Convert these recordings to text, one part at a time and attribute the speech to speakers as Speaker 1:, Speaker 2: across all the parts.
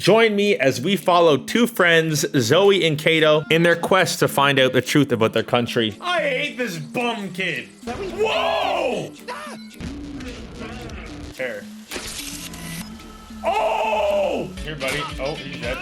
Speaker 1: Join me as we follow two friends, Zoe and Kaito, in their quest to find out the truth about their country. I hate this bum kid. Whoa! Here. Oh! Here, buddy. Oh, he's dead.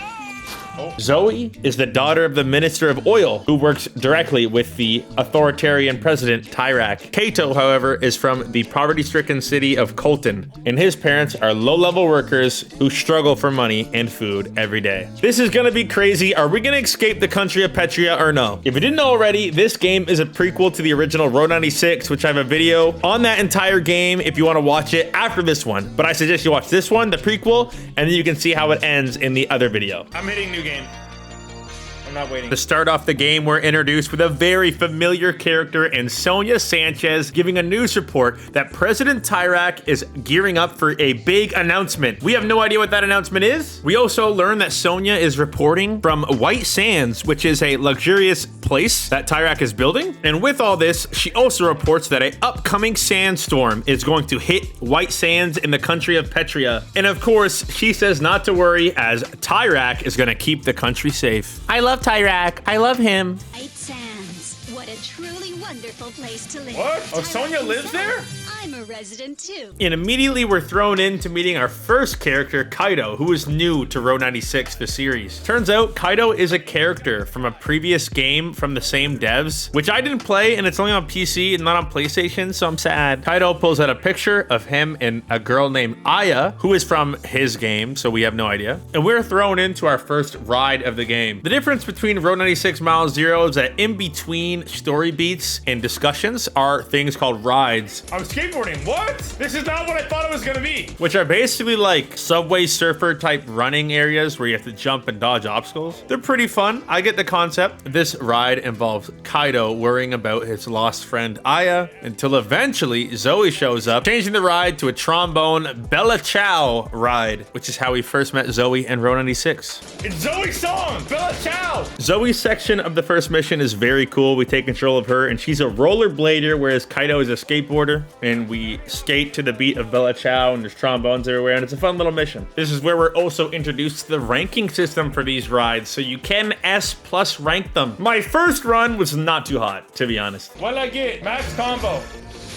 Speaker 1: Oh. Zoe is the daughter of the Minister of Oil, who works directly with the authoritarian president, Tyrak. Kaito, however, is from the poverty-stricken city of Colten, and his parents are low-level workers who struggle for money and food every day. This is gonna be crazy. Are we gonna escape the country of Petria or no? If you didn't know already, this game is a prequel to the original Road 96, which I have a video on that entire game if you want to watch it after this one. But I suggest you watch this one, the prequel, and then you can see how it ends in the other video. I'm hitting new game. I'm not waiting. To start off the game, we're introduced with a very familiar character in Sonya Sanchez giving a news report that President Tyrak is gearing up for a big announcement. We have no idea what that announcement is. We also learn that Sonya is reporting from White Sands, which is a luxurious place that Tyrak is building. And with all this, she also reports that an upcoming sandstorm is going to hit White Sands in the country of Petria. And of course, she says not to worry as Tyrak is going to keep the country safe. I love Tyrak. I love him.
Speaker 2: White Sands. What a truly wonderful place to live.
Speaker 1: What? Oh, Sonya lives there?
Speaker 2: I'm a resident too.
Speaker 1: And immediately we're thrown into meeting our first character, Kaito, who is new to Road 96, the series. Turns out Kaito is a character from a previous game from the same devs, which I didn't play, and it's only on PC and not on PlayStation, so I'm sad. Kaito pulls out a picture of him and a girl named Aya, who is from his game, so we have no idea. And we're thrown into our first ride of the game. The difference between Road 96 Mile Zero is that in between story beats and discussions are things called rides. I'm skateboarding. What? This is not what I thought it was gonna be. Which are basically like Subway Surfer type running areas where you have to jump and dodge obstacles. They're pretty fun. I get the concept. This ride involves Kaito worrying about his lost friend Aya until eventually Zoe shows up, changing the ride to a trombone Bella Ciao ride, which is how we first met Zoe in Road 96. It's Zoe's song, Bella Ciao. Zoe's section of the first mission is very cool. We take control of her and she's a rollerblader, whereas Kaito is a skateboarder. And we skate to the beat of Bella Ciao and there's trombones everywhere and it's a fun little mission. This is where we're also introduced to the ranking system for these rides, so you can S+ rank them. My first run was not too hot, to be honest. What'd I get? Max combo.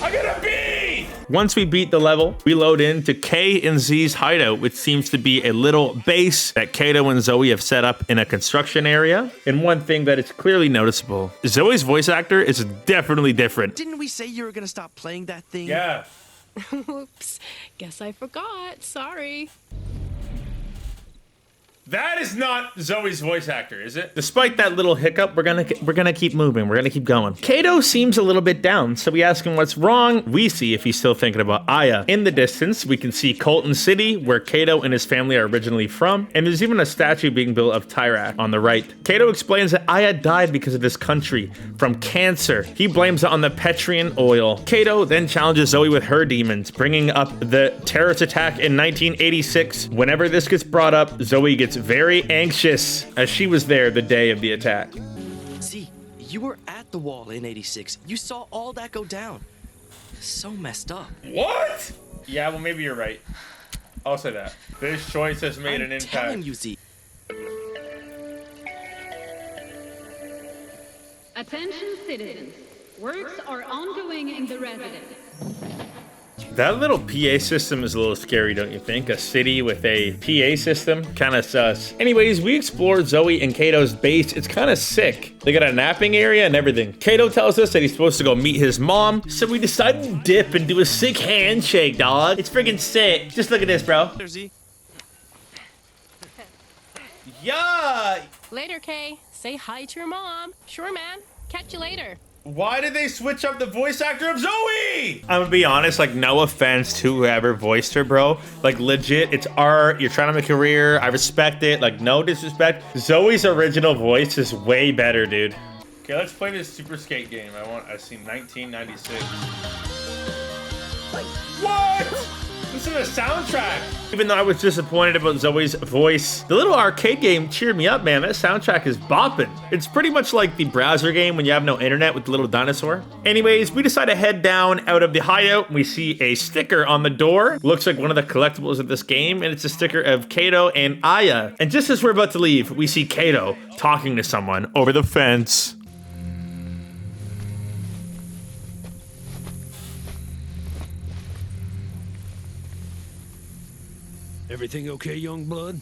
Speaker 1: I got a B! Once we beat the level, we load into K and Z's hideout, which seems to be a little base that Kaito and Zoe have set up in a construction area. And one thing that is clearly noticeable, Zoe's voice actor is definitely different.
Speaker 3: Didn't we say you were gonna stop playing that thing?
Speaker 1: Yeah.
Speaker 4: Oops, guess I forgot. Sorry.
Speaker 1: That is not Zoe's voice actor, is it? Despite that little hiccup, we're gonna keep moving. We're gonna keep going. Kaito seems a little bit down, so we ask him what's wrong. We see if he's still thinking about Aya. In the distance, we can see Colten City, where Kaito and his family are originally from, and there's even a statue being built of Tyrak on the right. Kaito explains that Aya died because of this country, from cancer. He blames it on the Petrian oil. Kaito then challenges Zoe with her demons, bringing up the terrorist attack in 1986. Whenever this gets brought up, Zoe gets very anxious as she was there the day of the attack.
Speaker 3: See, you were at the wall in 86. You saw all that go down. So messed up.
Speaker 1: What? Yeah, well, maybe you're right. I'll say that. This choice has made an impact.
Speaker 3: I'm telling you, Z.
Speaker 5: Attention citizens. Works are ongoing in the residence.
Speaker 1: That little PA system is a little scary, don't you think? A city with a PA system? Kind of sus. Anyways, we explored Zoe and Kaito's base. It's kind of sick. They got a napping area and everything. Kaito tells us that he's supposed to go meet his mom, so we decided to dip and do a sick handshake, dog. It's freaking sick. Just look at this, bro.
Speaker 3: There's Z.
Speaker 1: Yeah.
Speaker 4: Later, Kay. Say hi to your mom. Sure, man. Catch you later.
Speaker 1: Why did they switch up the voice actor of Zoe? I'm gonna be honest, like, no offense to whoever voiced her, bro. Like, legit, it's art. You're trying to make a career. I respect it. Like, no disrespect. Zoe's original voice is way better, dude. Okay, let's play this Super Skate game. I see 1996. What? Listen to the soundtrack. Even though I was disappointed about Zoe's voice, the little arcade game cheered me up, man. That soundtrack is bopping. It's pretty much like the browser game when you have no internet with the little dinosaur. Anyways, we decide to head down out of the hideout. We see a sticker on the door. Looks like one of the collectibles of this game, and it's a sticker of Kaito and Aya. And just as we're about to leave, we see Kaito talking to someone over the fence.
Speaker 6: Everything okay, young blood?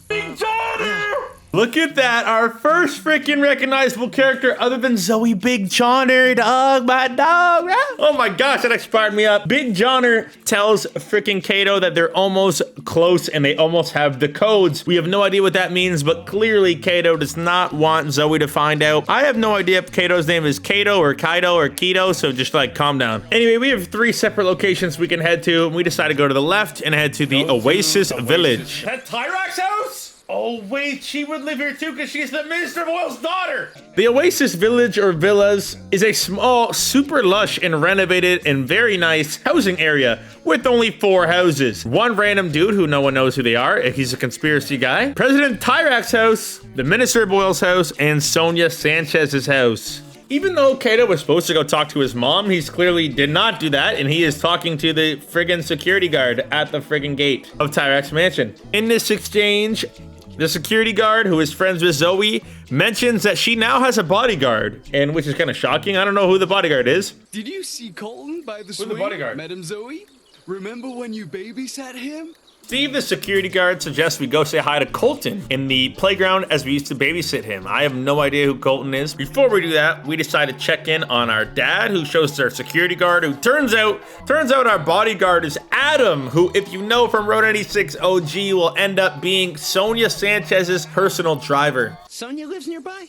Speaker 1: Look at that, our first freaking recognizable character other than Zoe. Big Johnner, dog, my dog. Oh my gosh, that expired me up. Big Johnner tells freaking Kaito that they're almost close and they almost have the codes. We have no idea what that means, but clearly Kaito does not want Zoe to find out. I have no idea if Kaito's name is Kaito or Kaito or Keto, so just like calm down. Anyway, we have 3 separate locations we can head to, and we decide to go to the left and head to the Oasis Village. Is that Tyrak's house? Oh wait, she would live here too because she's the Minister of Oil's daughter! The Oasis Village or Villas is a small, super lush and renovated and very nice housing area with only 4 houses. One random dude who no one knows who they are, if he's a conspiracy guy, President Tyrak's house, the Minister of Oil's house, and Sonya Sanchez's house. Even though Kaito was supposed to go talk to his mom, he clearly did not do that, and he is talking to the friggin' security guard at the friggin' gate of Tyrak's mansion. In this exchange, the security guard, who is friends with Zoe, mentions that she now has a bodyguard, and which is kind of shocking. I don't know who the bodyguard is.
Speaker 7: Did you see Colten by the swing?
Speaker 1: Who's the bodyguard?
Speaker 7: Met him, Zoe? Remember when you babysat him?
Speaker 1: Steve, the security guard, suggests we go say hi to Colten in the playground as we used to babysit him. I have no idea who Colten is. Before we do that, we decide to check in on our dad, who shows our security guard, who turns out our bodyguard is Adam, who, if you know from Road 96 OG, will end up being Sonya Sanchez's personal driver.
Speaker 3: Sonya lives nearby?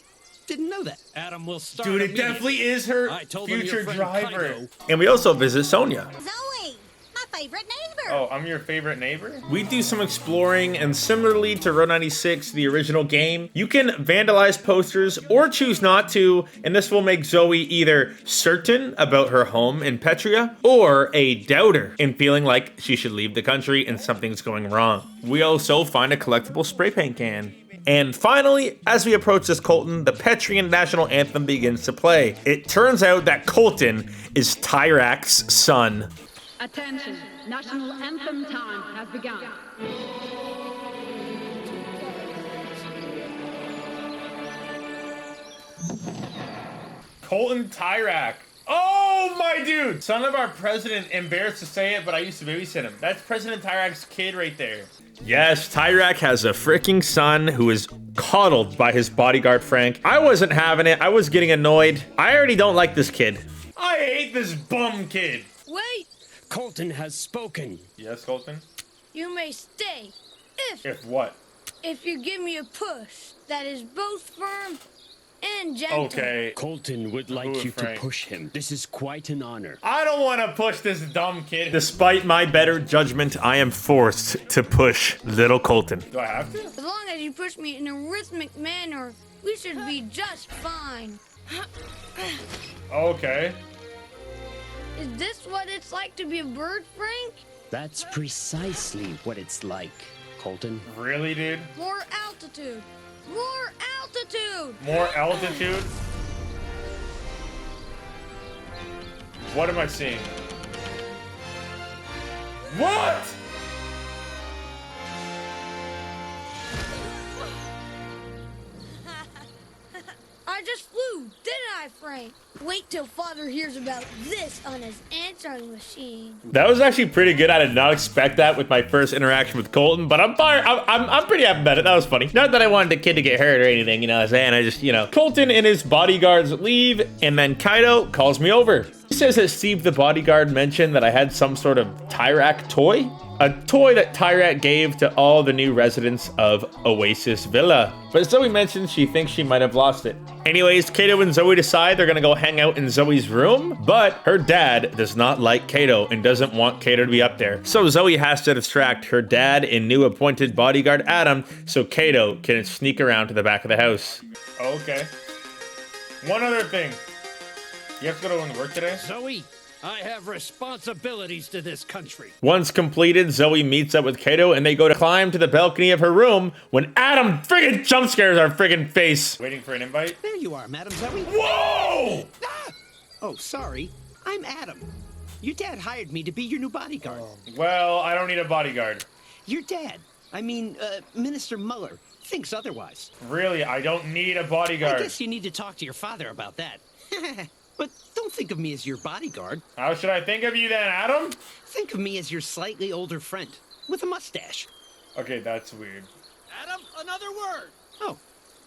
Speaker 3: Didn't know that.
Speaker 6: Adam will start.
Speaker 1: Dude, it
Speaker 6: immediately.
Speaker 1: definitely is her
Speaker 6: I told him
Speaker 1: future
Speaker 6: your friend
Speaker 1: driver.
Speaker 6: Kaito.
Speaker 1: And we also visit Sonya.
Speaker 2: Zoe, my favorite neighbor.
Speaker 1: Oh, I'm your favorite neighbor? We do some exploring, and similarly to Road 96, the original game, you can vandalize posters or choose not to, and this will make Zoe either certain about her home in Petria or a doubter in feeling like she should leave the country and something's going wrong. We also find a collectible spray paint can. And finally, as we approach this Colten, the Petrian national anthem begins to play. It turns out that Colten is Tyrak's son.
Speaker 5: Attention, national anthem time has begun.
Speaker 1: Colten Tyrak. Oh, my dude! Son of our president, embarrassed to say it, but I used to babysit him. That's President Tyrak's kid right there. Yes, Tyrak has a freaking son who is coddled by his bodyguard, Frank. I wasn't having it. I was getting annoyed. I already don't like this kid. I hate this bum kid.
Speaker 4: Wait!
Speaker 6: Colten has spoken.
Speaker 1: Yes, Colten?
Speaker 8: You may stay
Speaker 1: If what?
Speaker 8: if you give me a push that is both firm and gentle.
Speaker 1: Okay.
Speaker 6: Colten would like you to
Speaker 1: Frank.
Speaker 6: push him. This is quite an honor.
Speaker 1: I don't want to push this dumb kid. Despite my better judgment, I am forced to push little Colten. Do I have to?
Speaker 8: As long as you push me in a rhythmic manner, we should be just fine.
Speaker 1: Okay.
Speaker 8: Is this what it's like to be a bird, Frank?
Speaker 6: That's precisely what it's like, Colten.
Speaker 1: Really, dude?
Speaker 8: More altitude. More altitude.
Speaker 1: More altitude? What am I seeing? What?
Speaker 8: I just flew, didn't I, Frank? Wait till Father hears about this on his answering machine.
Speaker 1: That was actually pretty good. I did not expect that with my first interaction with Colten, but I'm fine. I'm pretty happy about it. That was funny. Not that I wanted the kid to get hurt or anything, you know what I'm saying? I just, Colten and his bodyguards leave, and then Kaito calls me over. He says that Steve the bodyguard mentioned that I had some sort of Tyrak toy. A toy that Tyrak gave to all the new residents of Oasis Villa. But Zoe mentions she thinks she might have lost it. Anyways, Kaito and Zoe decide they're gonna go hang out in Zoe's room, but her dad does not like Kaito and doesn't want Kaito to be up there. So Zoe has to distract her dad and new appointed bodyguard Adam so Kaito can sneak around to the back of the house. Okay. One other thing. You have to go to work today?
Speaker 6: Zoe, I have responsibilities to this country.
Speaker 1: Once completed, Zoe meets up with Kaito and they go to climb to the balcony of her room when Adam friggin' jump scares our friggin' face. Waiting for an invite?
Speaker 6: There you are, Madam Zoe.
Speaker 1: Whoa!
Speaker 6: Ah! Oh, sorry. I'm Adam. Your dad hired me to be your new bodyguard.
Speaker 1: Well, I don't need a bodyguard.
Speaker 6: Your dad, Minister Muller, thinks otherwise.
Speaker 1: Really, I don't need a bodyguard.
Speaker 6: I guess you need to talk to your father about that. But don't think of me as your bodyguard.
Speaker 1: How should I think of you then, Adam?
Speaker 6: Think of me as your slightly older friend with a mustache.
Speaker 1: Okay, that's weird.
Speaker 6: Adam, another word. Oh,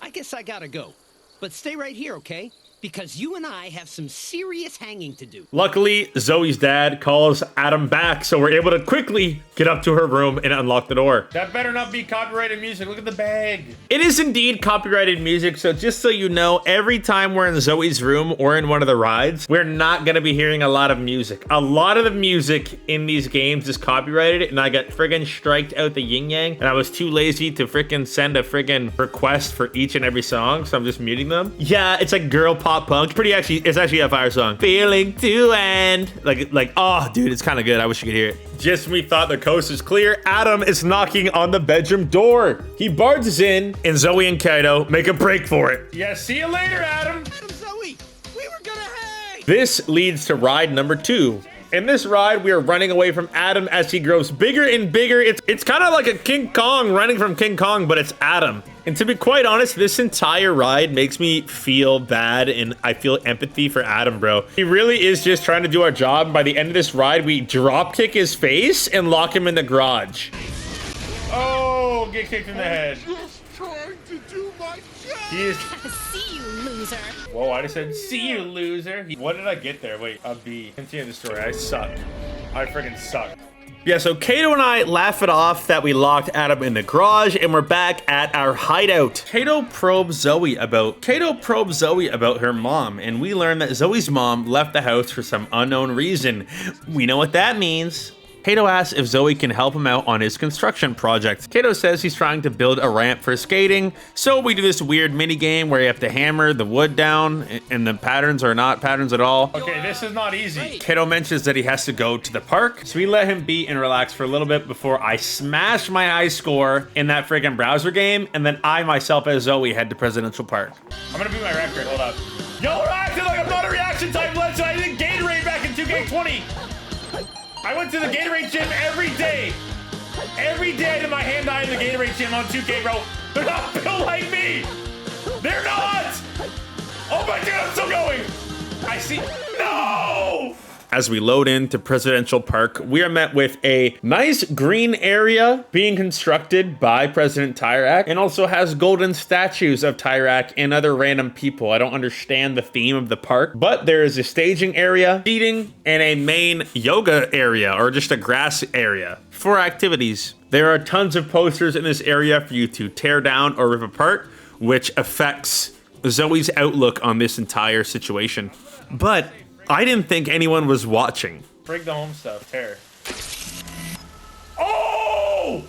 Speaker 6: I guess I gotta go. But stay right here, okay? Because you and I have some serious hanging to do.
Speaker 1: Luckily, Zoe's dad calls Adam back, so we're able to quickly get up to her room and unlock the door. That better not be copyrighted music. Look at the bag. It is indeed copyrighted music, so just so you know, every time we're in Zoe's room or in one of the rides, we're not gonna be hearing a lot of music. A lot of the music in these games is copyrighted, and I got friggin' striked out the yin-yang, and I was too lazy to friggin' send a friggin' request for each and every song, so I'm just muting them. Yeah, it's like girl pop punk. It's actually a fire song. Feeling to end. Like, oh, dude, it's kind of good. I wish you could hear it. Just when we thought the coast was clear, Adam is knocking on the bedroom door. He barges in, and Zoe and Kaito make a break for it. Yeah, see you later, Adam.
Speaker 6: Madam Zoe, we were gonna hang.
Speaker 1: This leads to ride number 2. In this ride, we are running away from Adam as he grows bigger and bigger. It's kind of like a King Kong running from King Kong, but it's Adam. And to be quite honest, this entire ride makes me feel bad, and I feel empathy for Adam, bro. He really is just trying to do our job. By the end of this ride, we drop kick his face and lock him in the garage. Oh, get kicked in the head.
Speaker 7: Just trying to do my job.
Speaker 1: He is...
Speaker 4: See you, loser.
Speaker 1: Whoa, I just said, see you, loser. What did I get there? Wait, a B. Continue the story. I suck. I friggin' suck. Yeah, so Kaito and I laugh it off that we locked Adam in the garage, and we're back at our hideout. Kaito probes Zoe about her mom, and we learn that Zoe's mom left the house for some unknown reason. We know what that means. Kaito asks if Zoe can help him out on his construction project. Kaito says he's trying to build a ramp for skating, so we do this weird mini game where you have to hammer the wood down, and the patterns are not patterns at all. Okay, this is not easy. Kaito mentions that he has to go to the park, so we let him be and relax for a little bit before I smash my high score in that friggin' browser game, and then I myself as Zoe head to Presidential Park. I'm gonna beat my record, hold up. Y'all are acting like I'm not a reaction type legend. I did Gatorade back in 2K20. I went to the Gatorade gym every day. Every day I did my hand-eye in the Gatorade gym on 2K, bro. They're not built like me. They're not. Oh my God, I'm still going. I see. No. As we load into Presidential Park, we are met with a nice green area being constructed by President Tyrak, and also has golden statues of Tyrak and other random people. I don't understand the theme of the park, but there is a staging area, seating, and a main yoga area, or just a grass area for activities. There are tons of posters in this area for you to tear down or rip apart, which affects Zoe's outlook on this entire situation. But I didn't think anyone was watching. Break the home stuff, tear. Oh!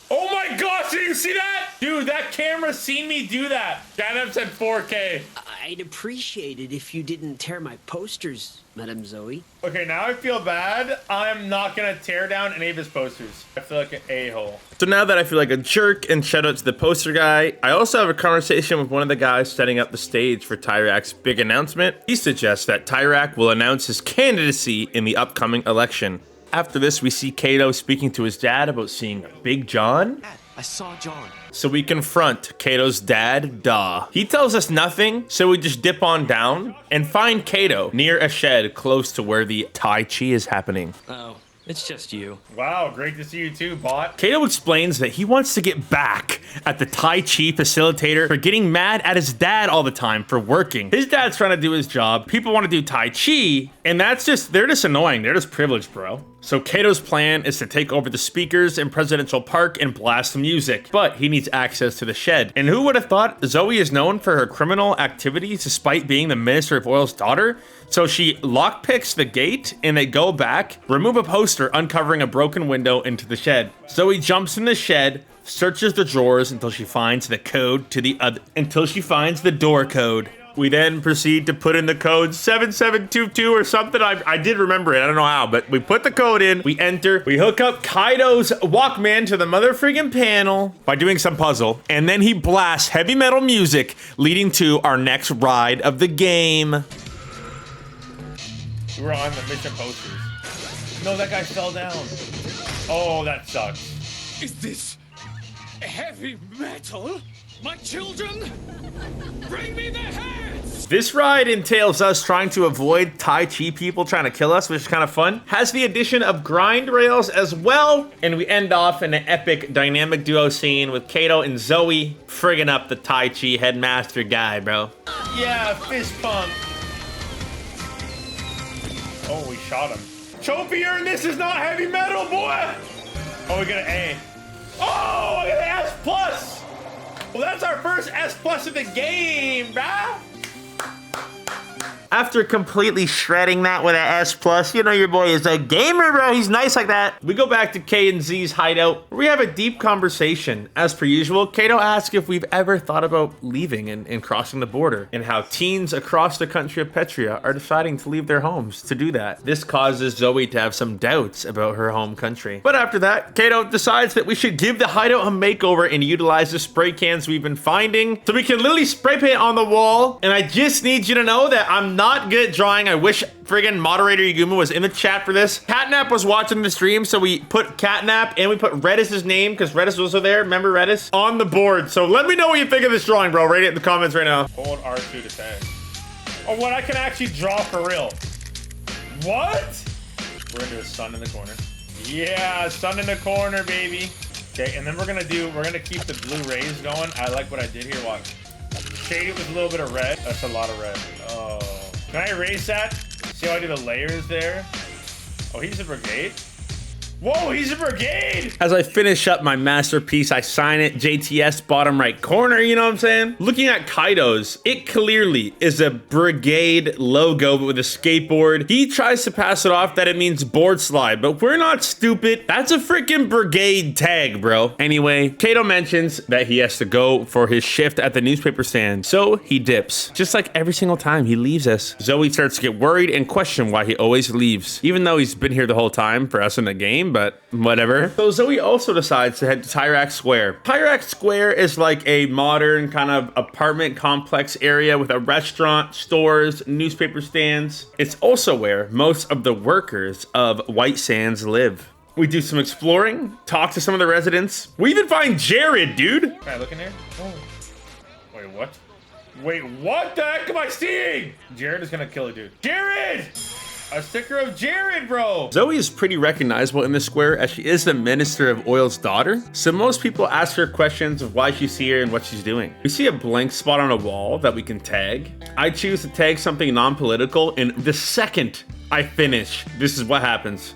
Speaker 1: Oh my gosh, did you see that? Dude, that camera seen me do that. Ganem said 4K.
Speaker 6: I'd appreciate it if you didn't tear my posters, Madam Zoe.
Speaker 1: Okay, now I feel bad. I'm not gonna tear down any of his posters. I feel like an a-hole. So now that I feel like a jerk, and shout out to the poster guy, I also have a conversation with one of the guys setting up the stage for Tyrak's big announcement. He suggests that Tyrak will announce his candidacy in the upcoming election. After this, we see Kaito speaking to his dad about seeing Big John.
Speaker 3: Dad, I saw John.
Speaker 1: So we confront Kato's dad, Da. He tells us nothing, so we just dip on down and find Kaito near a shed close to where the Tai Chi is happening.
Speaker 3: Oh, it's just you.
Speaker 1: Wow, great to see you too, bot. Kaito explains that he wants to get back at the Tai Chi facilitator for getting mad at his dad all the time for working. His dad's trying to do his job. People want to do Tai Chi, and they're just annoying. They're just privileged, bro. So Kato's plan is to take over the speakers in Presidential Park and blast the music, but he needs access to the shed. And who would have thought Zoe is known for her criminal activities despite being the Minister of Oil's daughter? So she lockpicks the gate and they go back, remove a poster uncovering a broken window into the shed. Zoe jumps in the shed, searches the drawers until she finds the door code. We then proceed to put in the code 7722 or something. I did remember it. I don't know how, but we put the code in. We enter. We hook up Kaito's Walkman to the mother friggin' panel by doing some puzzle. And then he blasts heavy metal music, leading to our next ride of the game. We were on the mission posters. No, that guy fell down. Oh, that sucks.
Speaker 9: Is this heavy metal? My children? Bring me their heads!
Speaker 1: This ride entails us trying to avoid Tai Chi people trying to kill us, which is kind of fun. Has the addition of grind rails as well. And we end off in an epic dynamic duo scene with Kaito and Zoe friggin' up the Tai Chi headmaster guy, bro. Yeah, fist pump. Oh, we shot him. Chopier, and this is not heavy metal, boy! Oh, we got an A. Oh, we got an S plus! Well, that's our first S plus of the game, bruh. After completely shredding that with an S plus, you know your boy is a gamer, bro. He's nice like that. We go back to K and Z's hideout, where we have a deep conversation. As per usual, Kaito asks if we've ever thought about leaving and crossing the border, and how teens across the country of Petria are deciding to leave their homes to do that. This causes Zoe to have some doubts about her home country. But after that, Kaito decides that we should give the hideout a makeover and utilize the spray cans we've been finding, so we can literally spray paint on the wall. And I just need you to know that I'm not good at drawing. I wish friggin' moderator Yaguma was in the chat for this. Catnap was watching the stream, so we put Catnap and we put Redis's name, because Redis was also there. Remember Redis? On the board. So let me know what you think of this drawing, bro. Rate it in the comments right now. Hold R2 to say. Oh, what I can actually draw for real. What? We're gonna do a sun in the corner. Yeah, sun in the corner, baby. Okay, and then we're gonna keep the blue rays going. I like what I did here. Watch. Shade it with a little bit of red. That's a lot of red. Oh. Can I erase that? See how I do the layers there? Oh, he's a brigade? Whoa, he's a brigade! As I finish up my masterpiece, I sign it JTS bottom right corner, you know what I'm saying? Looking at Kaito's, it clearly is a brigade logo, but with a skateboard. He tries to pass it off that it means board slide, but we're not stupid. That's a freaking brigade tag, bro. Anyway, Kaito mentions that he has to go for his shift at the newspaper stand, so he dips. Just like every single time he leaves us. Zoe starts to get worried and question why he always leaves, even though he's been here the whole time for us in the game, but whatever. So Zoe also decides to head to Tyrak Square. Tyrak Square is like a modern kind of apartment complex area with a restaurant, stores, newspaper stands. It's also where most of the workers of White Sands live. We do some exploring, talk to some of the residents. We even find Jared, dude. Can I look in here? Oh. Wait, what? Wait, what the heck am I seeing? Jared is gonna kill a dude. Jared! A sticker of Jared, bro. Zoe is pretty recognizable in this square as she is the Minister of Oil's daughter. So most people ask her questions of why she's here and what she's doing. We see a blank spot on a wall that we can tag. I choose to tag something non-political, and the second I finish, this is what happens.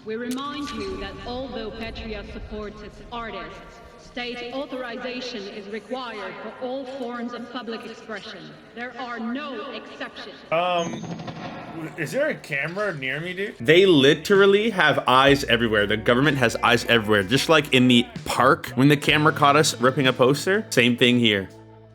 Speaker 5: We remind you that although Petria supports its artists, state authorization is required for all forms of public expression. There are no exceptions.
Speaker 1: Is there a camera near me, dude? They literally have eyes everywhere. The government has eyes everywhere. Just like in the park when the camera caught us ripping a poster. Same thing here.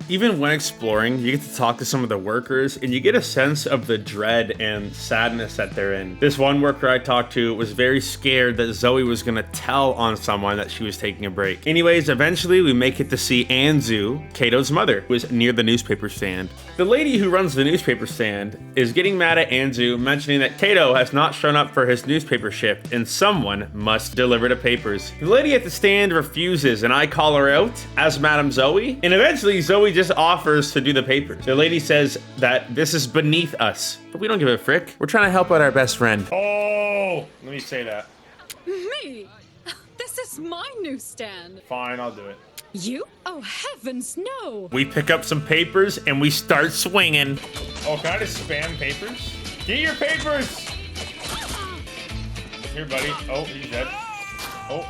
Speaker 1: Even when exploring, you get to talk to some of the workers and you get a sense of the dread and sadness that they're in. This one worker I talked to was very scared that Zoe was gonna tell on someone that she was taking a break. Anyways, eventually we make it to see Anzu, Kaito's mother, who is near the newspaper stand. The lady who runs the newspaper stand is getting mad at Anzu, mentioning that Kaito has not shown up for his newspaper shift and someone must deliver the papers. The lady at the stand refuses and I call her out as Madam Zoe, and eventually Zoe just offers to do the papers. The lady says that this is beneath us, but we don't give a frick. We're trying to help out our best friend. Oh, let me say that.
Speaker 10: Me? This is my newsstand.
Speaker 1: Fine, I'll do it.
Speaker 10: You? Oh, heavens, no.
Speaker 1: We pick up some papers and we start swinging. Oh, can I just spam papers? Get your papers! Here, buddy. Oh, he's dead. Oh,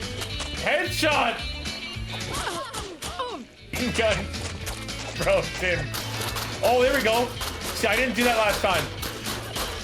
Speaker 1: headshot! Gun. Bro, Tim. Oh, there we go. See, I didn't do that last time.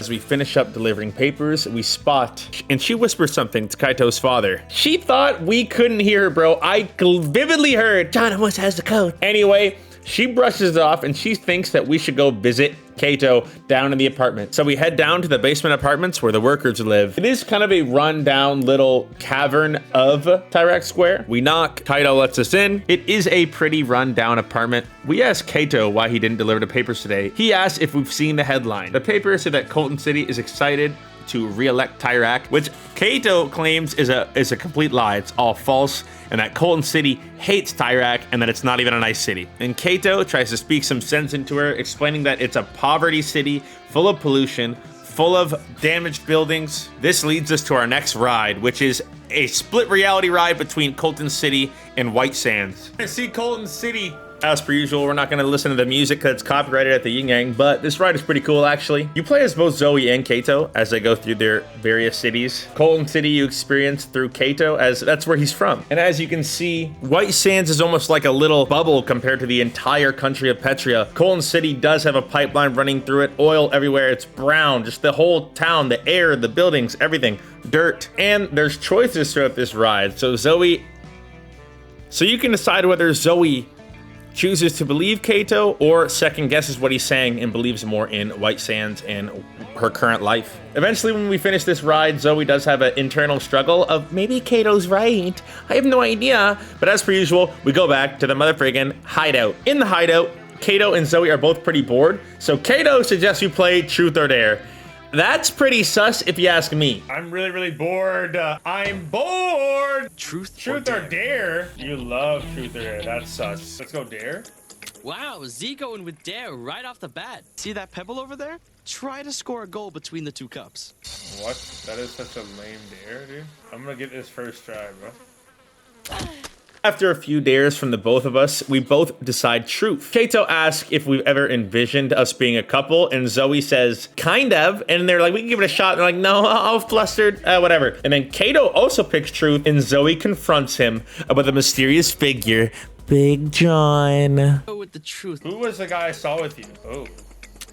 Speaker 1: As we finish up delivering papers, we spot, and she whispers something to Kaito's father. She thought we couldn't hear her, bro. I vividly heard, John almost has the code. Anyway, she brushes it off and she thinks that we should go visit Kaito down in the apartment. So we head down to the basement apartments where the workers live. It is kind of a rundown little cavern of Tyrak Square. We knock, Kaito lets us in. It is a pretty rundown apartment. We ask Kaito why he didn't deliver the papers today. He asks if we've seen the headline. The paper said that Colten City is excited to re-elect Tyrak, which Kaito claims is a complete lie. It's all false, and that Colten City hates Tyrak and that it's not even a nice city. And Kaito tries to speak some sense into her, explaining that it's a poverty city full of pollution, full of damaged buildings. This leads us to our next ride, which is a split reality ride between Colten City and White Sands. I see Colten City. As per usual, we're not going to listen to the music because it's copyrighted at the Yin Yang, but this ride is pretty cool, actually. You play as both Zoe and Kaito as they go through their various cities. Colten City you experience through Kaito, as that's where he's from. And as you can see, White Sands is almost like a little bubble compared to the entire country of Petria. Colten City does have a pipeline running through it, oil everywhere. It's brown, just the whole town, the air, the buildings, everything, dirt. And there's choices throughout this ride. So you can decide whether Zoe chooses to believe Kaito or second guesses what he's saying and believes more in White Sands and her current life. Eventually, when we finish this ride, Zoe does have an internal struggle of maybe Kato's right. I have no idea. But as per usual, we go back to the mother friggin' hideout. In the hideout, Kaito and Zoe are both pretty bored. So Kaito suggests we play Truth or Dare. That's pretty sus if you ask me. I'm really bored. I'm bored.
Speaker 3: Truth
Speaker 1: or dare? You love truth or dare. That's sus. Let's go dare.
Speaker 3: Wow, Z going with dare right off the bat. See that pebble over there? Try to score a goal between the two cups.
Speaker 1: What? That is such a lame dare, dude. I'm gonna get this first try, bro. After a few dares from the both of us, we both decide truth. Kaito asks if we've ever envisioned us being a couple, and Zoe says, kind of, and they're like, we can give it a shot. And they're like, no, I'm flustered, whatever. And then Kaito also picks truth, and Zoe confronts him about the mysterious figure, Big John.
Speaker 3: Go with the truth.
Speaker 1: Who was the guy I saw with you? Oh.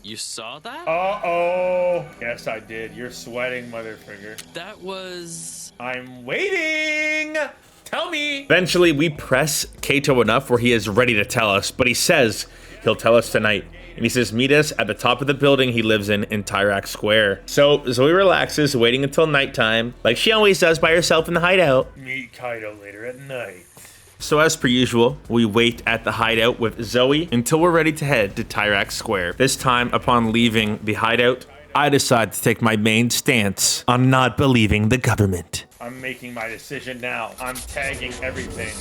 Speaker 3: You saw that?
Speaker 1: Uh-oh. Yes, I did. You're sweating, motherfucker.
Speaker 3: That was...
Speaker 1: I'm waiting. Tell me. Eventually, we press Kaito enough where he is ready to tell us, but he says he'll tell us tonight. And he says, meet us at the top of the building he lives in Tyrak Square. So Zoe relaxes, waiting until nighttime, like she always does by herself in the hideout. Meet Kaito later at night. So as per usual, we wait at the hideout with Zoe until we're ready to head to Tyrak Square. This time, upon leaving the hideout, I decide to take my main stance on not believing the government. I'm making my decision now. I'm tagging everything.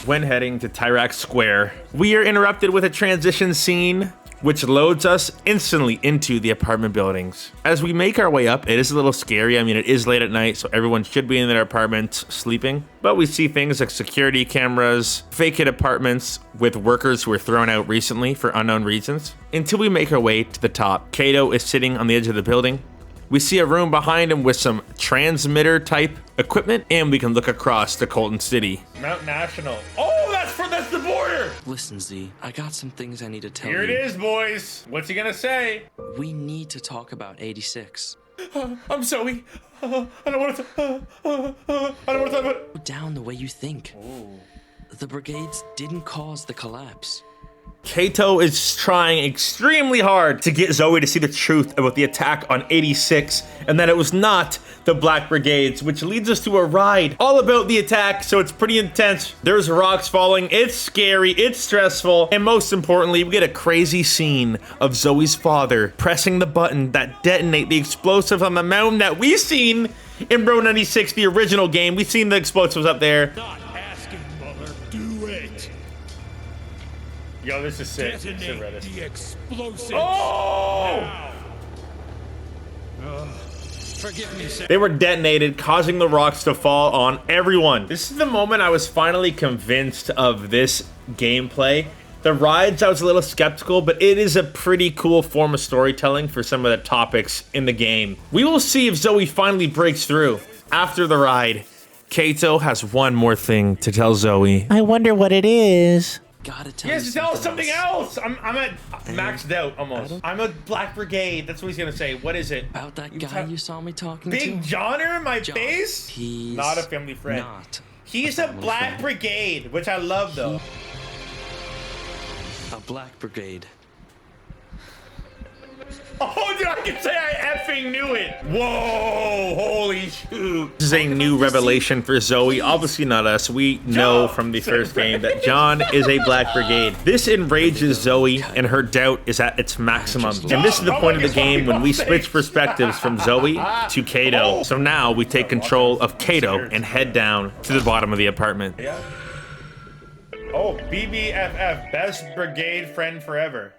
Speaker 1: When heading to Tyrak Square, we are interrupted with a transition scene which loads us instantly into the apartment buildings. As we make our way up, it is a little scary. I mean, it is late at night, so everyone should be in their apartments sleeping. But we see things like security cameras, vacant apartments with workers who were thrown out recently for unknown reasons. Until we make our way to the top, Kaito is sitting on the edge of the building. We see a room behind him with some transmitter type equipment, and we can look across to Colten City. Mount National. Oh, that's the border.
Speaker 3: Listen, Z, I got some things I need to tell you.
Speaker 1: Here it is, boys. What's he gonna say?
Speaker 3: We need to talk about 86.
Speaker 1: I'm Zoe. I don't want to talk about it.
Speaker 3: Down the way you think.
Speaker 1: Ooh.
Speaker 3: The Brigades didn't cause the collapse.
Speaker 1: Kaito is trying extremely hard to get Zoe to see the truth about the attack on 86 and that it was not the Black Brigades, which leads us to a ride all about the attack, so it's pretty intense. There's rocks falling, it's scary, it's stressful, and most importantly, we get a crazy scene of Zoe's father pressing the button that detonate the explosive on the mountain that we've seen in Bro 96, the original game. We've seen the explosives up there.
Speaker 9: Not asking, Muller. Do it.
Speaker 1: Yo, this is sick.
Speaker 9: Detonate the explosives.
Speaker 1: Oh!
Speaker 9: Forgive me, sir.
Speaker 1: They were detonated, causing the rocks to fall on everyone. This is the moment I was finally convinced of this gameplay. The rides, I was a little skeptical, but it is a pretty cool form of storytelling for some of the topics in the game. We will see if Zoe finally breaks through. After the ride, Kaito has one more thing to tell Zoe. I wonder what it is.
Speaker 3: gotta tell
Speaker 1: Yes,
Speaker 3: you
Speaker 1: tell us something else. I'm at maxed out almost.
Speaker 3: Adam?
Speaker 1: I'm a Black Brigade. That's what he's gonna say. What is it?
Speaker 3: About that guy you saw me talking to?
Speaker 1: Big Johnner in my
Speaker 3: John,
Speaker 1: face?
Speaker 3: he's
Speaker 1: not a family friend.
Speaker 3: Not
Speaker 1: He's a Black Brigade, which I love though.
Speaker 3: a Black Brigade.
Speaker 1: Oh, dude, I can say I effing knew it. Whoa, holy shoot. This is a new revelation for Zoe. Obviously not us. We know from the first game that John is a Black Brigade. This enrages Zoe, and her doubt is at its maximum. And this is the point of the game when we switch perspectives from Zoe to Kaito. So now we take control of Kaito and head down to the bottom of the apartment. Yeah. Oh, BBFF, best brigade friend forever.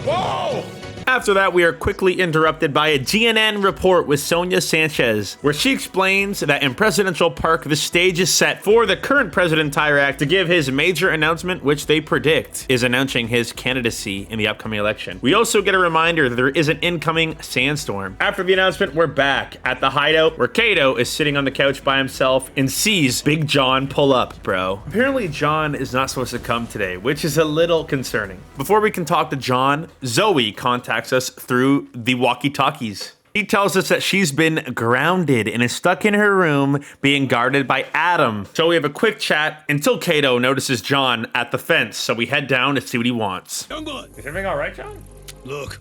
Speaker 1: Whoa! After that, we are quickly interrupted by a GNN report with Sonya Sanchez, where she explains that in Presidential Park, the stage is set for the current President Tyrak to give his major announcement, which they predict is announcing his candidacy in the upcoming election. We also get a reminder that there is an incoming sandstorm. After the announcement, we're back at the hideout, where Kaito is sitting on the couch by himself and sees Big John pull up, bro. Apparently, John is not supposed to come today, which is a little concerning. Before we can talk to John, Zoe contacts us through the walkie-talkies. She tells us that she's been grounded and is stuck in her room being guarded by Adam. So we have a quick chat until Kaito notices John at the fence. So we head down to see what he wants.
Speaker 11: Youngblood.
Speaker 1: Is everything all right, John?
Speaker 11: Look,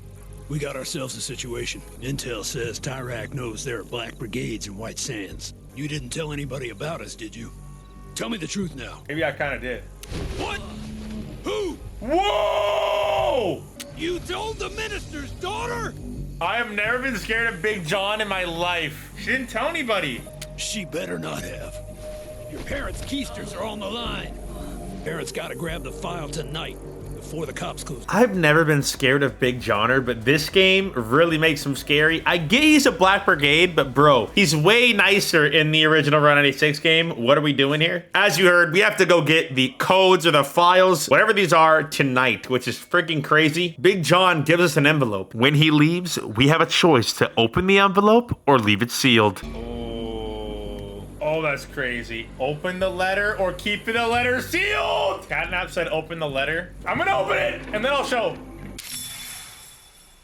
Speaker 11: we got ourselves a situation. Intel says Tyrak knows there are Black Brigades in White Sands. You didn't tell anybody about us, did you? Tell me the truth now.
Speaker 1: Maybe I kind of did.
Speaker 11: What? Who?
Speaker 1: Whoa!
Speaker 11: You told the minister's daughter?
Speaker 1: I have never been scared of Big John in my life. She didn't tell anybody.
Speaker 11: She better not have. Your parents' keisters are on the line. Parents gotta grab the file tonight before the cops close.
Speaker 1: I've never been scared of Big Johnner, but this game really makes him scary. I get he's a Black Brigade, but bro, he's way nicer in the original Run 96 game. What are we doing here? As you heard, we have to go get the codes or the files, whatever these are, tonight, which is freaking crazy. Big John gives us an envelope. When he leaves, we have a choice to open the envelope or leave it sealed. Oh, that's crazy. Open the letter or keep the letter sealed. Catnap said open the letter. I'm gonna open it and then I'll show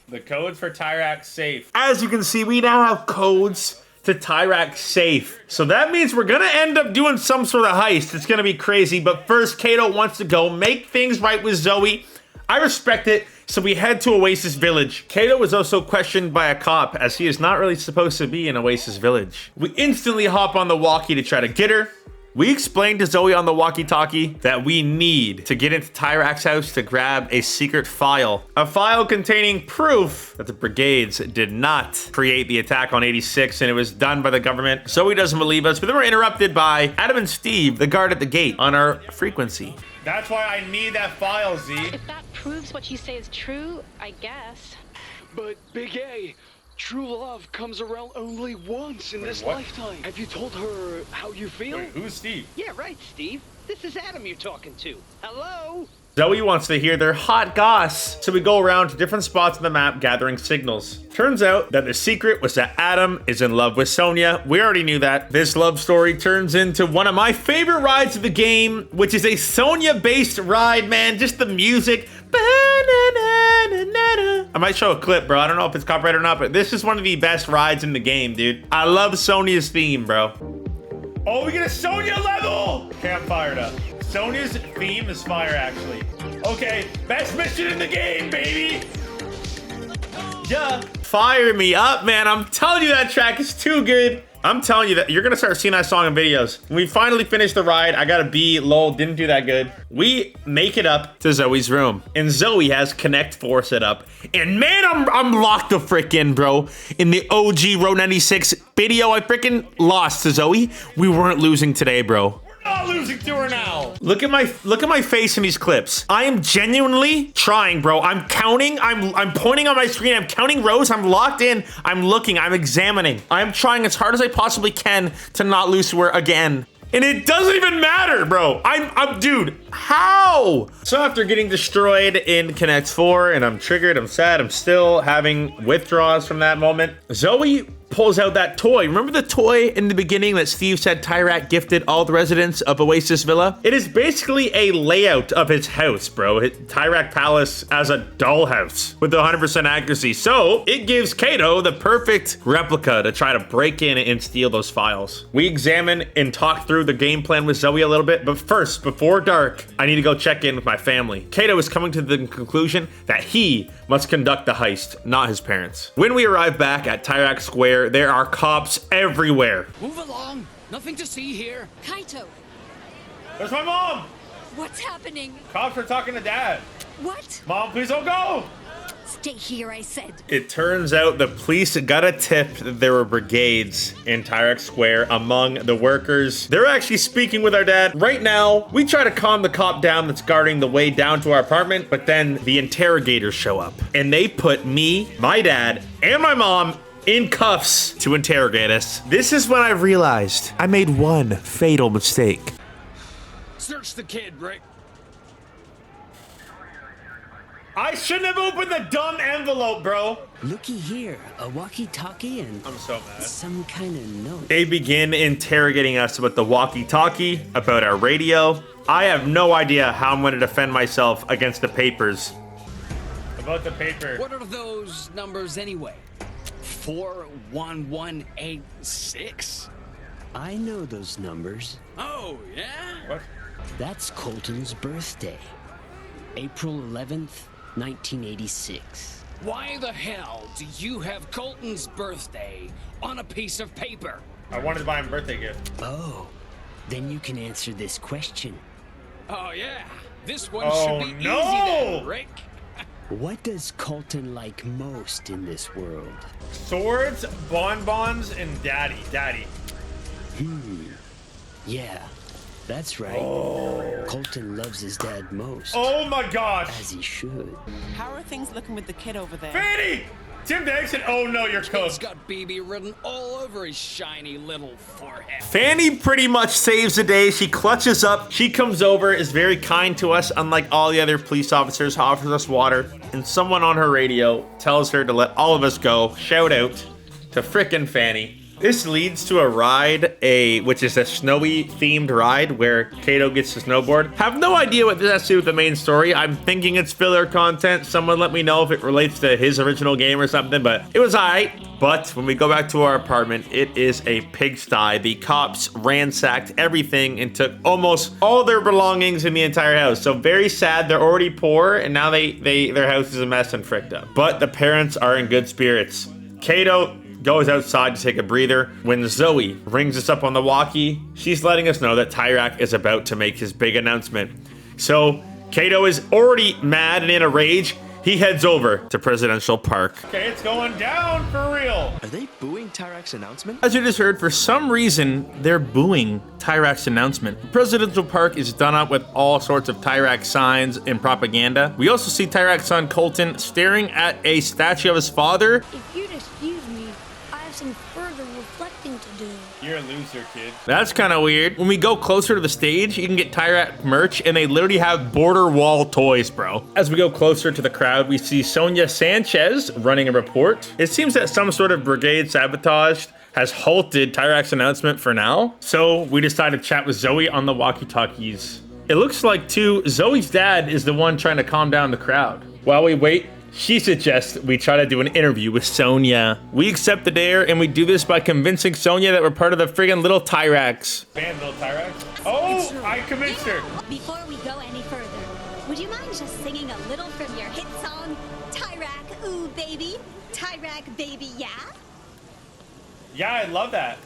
Speaker 1: the codes for Tyrak's safe. As you can see, we now have codes to Tyrak's safe. So that means we're gonna end up doing some sort of heist. It's gonna be crazy, but first Kaito wants to go make things right with Zoe. I respect it. So we head to Oasis Village. Kaito was also questioned by a cop as he is not really supposed to be in Oasis Village. We instantly hop on the walkie to try to get her. We explained to Zoe on the walkie-talkie that we need to get into Tyrak's house to grab a secret file. A file containing proof that the Brigades did not create the attack on 86 and it was done by the government. Zoe doesn't believe us, but then we're interrupted by Adam and Steve, the guard at the gate, on our frequency. That's why I need that file, Z.
Speaker 4: If that proves what you say is true, I guess.
Speaker 7: But Big A, true love comes around only once in this lifetime. Have you told her how you feel?
Speaker 1: Wait, who's Steve?
Speaker 6: Yeah, right, Steve. This is Adam you're talking to. Hello?
Speaker 1: Zoe wants to hear their hot goss, so we go around to different spots on the map gathering signals. Turns out that the secret was that Adam is in love with Sonya. We already knew that. This love story turns into one of my favorite rides of the game, which is a Sonya-based ride, man. Just the music. I might show a clip, bro. I don't know if it's copyrighted or not, but this is one of the best rides in the game, dude. I love Sonya's theme, bro. Oh, we get a Sonya level! Okay, I'm fired up. Sonya's theme is fire, actually. Okay, best mission in the game, baby! Yeah. Fire me up, man. I'm telling you that track is too good. I'm telling you that you're gonna start seeing that song in videos. When we finally finished the ride, I got a B, lol, didn't do that good. We make it up to Zoe's room, and Zoe has Connect 4 set up. And man, I'm locked the frick in, bro. In the OG Road 96 video, I frickin' lost to Zoe. We weren't losing today, bro. Not losing to her now. Look at my face in these clips. I am genuinely trying, bro. I'm counting. I'm pointing on my screen. I'm counting rows. I'm locked in. I'm looking. I'm examining. I'm trying as hard as I possibly can to not lose to her again. And it doesn't even matter, bro. I'm dude, how? So after getting destroyed in Connect 4 and I'm triggered, I'm sad, I'm still having withdrawals from that moment. Zoe pulls out that toy. Remember the toy in the beginning that Steve said Tyrak gifted all the residents of Oasis Villa? It is basically a layout of his house, bro. Tyrak Palace as a dollhouse with 100% accuracy. So it gives Kaito the perfect replica to try to break in and steal those files. We examine and talk through the game plan with Zoe a little bit, but first, before dark, I need to go check in with my family. Kaito is coming to the conclusion that he must conduct the heist, not his parents. When we arrive back at Tyrak Square, there are cops everywhere.
Speaker 9: Move along. Nothing to see here.
Speaker 10: Kaito,
Speaker 1: There's my mom!
Speaker 10: what's happening?
Speaker 1: Cops are talking to Dad.
Speaker 10: What?
Speaker 1: Mom, please don't go!
Speaker 2: Stay here, I said.
Speaker 1: It turns out the police got a tip that there were brigades in Tyrak Square among the workers. They're actually speaking with our dad. Right now, we try to calm the cop down that's guarding the way down to our apartment, but then the interrogators show up and they put me, my dad, and my mom in cuffs to interrogate us. This is when I realized I made one fatal mistake.
Speaker 9: Search the kid, Rick.
Speaker 1: I shouldn't have opened the dumb envelope, bro.
Speaker 6: Looky here, a walkie-talkie and
Speaker 1: I'm so mad.
Speaker 6: some kind of note.
Speaker 1: They begin interrogating us about the walkie-talkie, about our radio. I have no idea how I'm going to defend myself against the papers. About the paper.
Speaker 9: What are those numbers anyway? 41186?
Speaker 6: I know those numbers.
Speaker 9: Oh, yeah?
Speaker 1: What?
Speaker 6: That's Colten's birthday. April 11th, 1986.
Speaker 9: Why the hell do you have Colton's birthday on a piece of paper?
Speaker 1: I wanted to buy him a birthday gift.
Speaker 6: Oh, then you can answer this question.
Speaker 9: Oh, yeah. This one
Speaker 1: Oh,
Speaker 9: should be
Speaker 1: no!
Speaker 9: easy then, Rick.
Speaker 6: What does Colten like most in this world?
Speaker 1: Swords, bonbons, and daddy.
Speaker 6: Yeah, that's right. Colten loves his dad most.
Speaker 1: Oh my gosh.
Speaker 6: As he should.
Speaker 12: How are things looking with the kid over there?
Speaker 1: Fanny! Tim Dax and oh no, you're
Speaker 9: He's
Speaker 1: cooked.
Speaker 9: got BB written all over his shiny little forehead.
Speaker 1: Fanny pretty much saves the day. She clutches up. She comes over, is very kind to us, unlike all the other police officers, offers us water. And someone on her radio tells her to let all of us go. Shout out to frickin' Fanny. This leads to a ride, which is a snowy themed ride where Kaito gets to snowboard. Have no idea what this has to do with the main story. I'm thinking it's filler content. Someone let me know if it relates to his original game or something, but it was alright. But when we go back to our apartment, it is a pigsty. The cops ransacked everything and took almost all their belongings in the entire house. So very sad. They're already poor and now their house is a mess and fricked up. But the parents are in good spirits. Kaito goes outside to take a breather. When Zoe rings us up on the walkie, she's letting us know that Tyrak is about to make his big announcement. So Kaito is already mad and in a rage. He heads over to Presidential Park. Okay, it's going down for real.
Speaker 3: Are they booing Tyrak's announcement?
Speaker 1: As you just heard, for some reason, they're booing Tyrak's announcement. Presidential Park is done up with all sorts of Tyrak signs and propaganda. We also see Tyrak's son, Colten, staring at a statue of his father.
Speaker 8: If you'd excuse me, I have some further reflecting to do.
Speaker 1: You're a loser, kid. That's kind of weird. When we go closer to the stage, you can get Tyrak merch, and they literally have border wall toys, bro. As we go closer to the crowd, we see Sonya Sanchez running a report. It seems that some sort of brigade sabotage has halted Tyrak's announcement for now. So we decided to chat with Zoe on the walkie-talkies. It looks like, too, Zoe's dad is the one trying to calm down the crowd. While we wait, she suggests we try to do an interview with Sonya. We accept the dare, and we do this by convincing Sonya that we're part of the friggin' Little Tyraks. Band Little Tyraks? Oh, I convinced her.
Speaker 2: Before we go any further, would you mind just singing a little from your hit song, Tyrak, ooh baby, Tyrak baby, yeah?
Speaker 1: Yeah, I love that.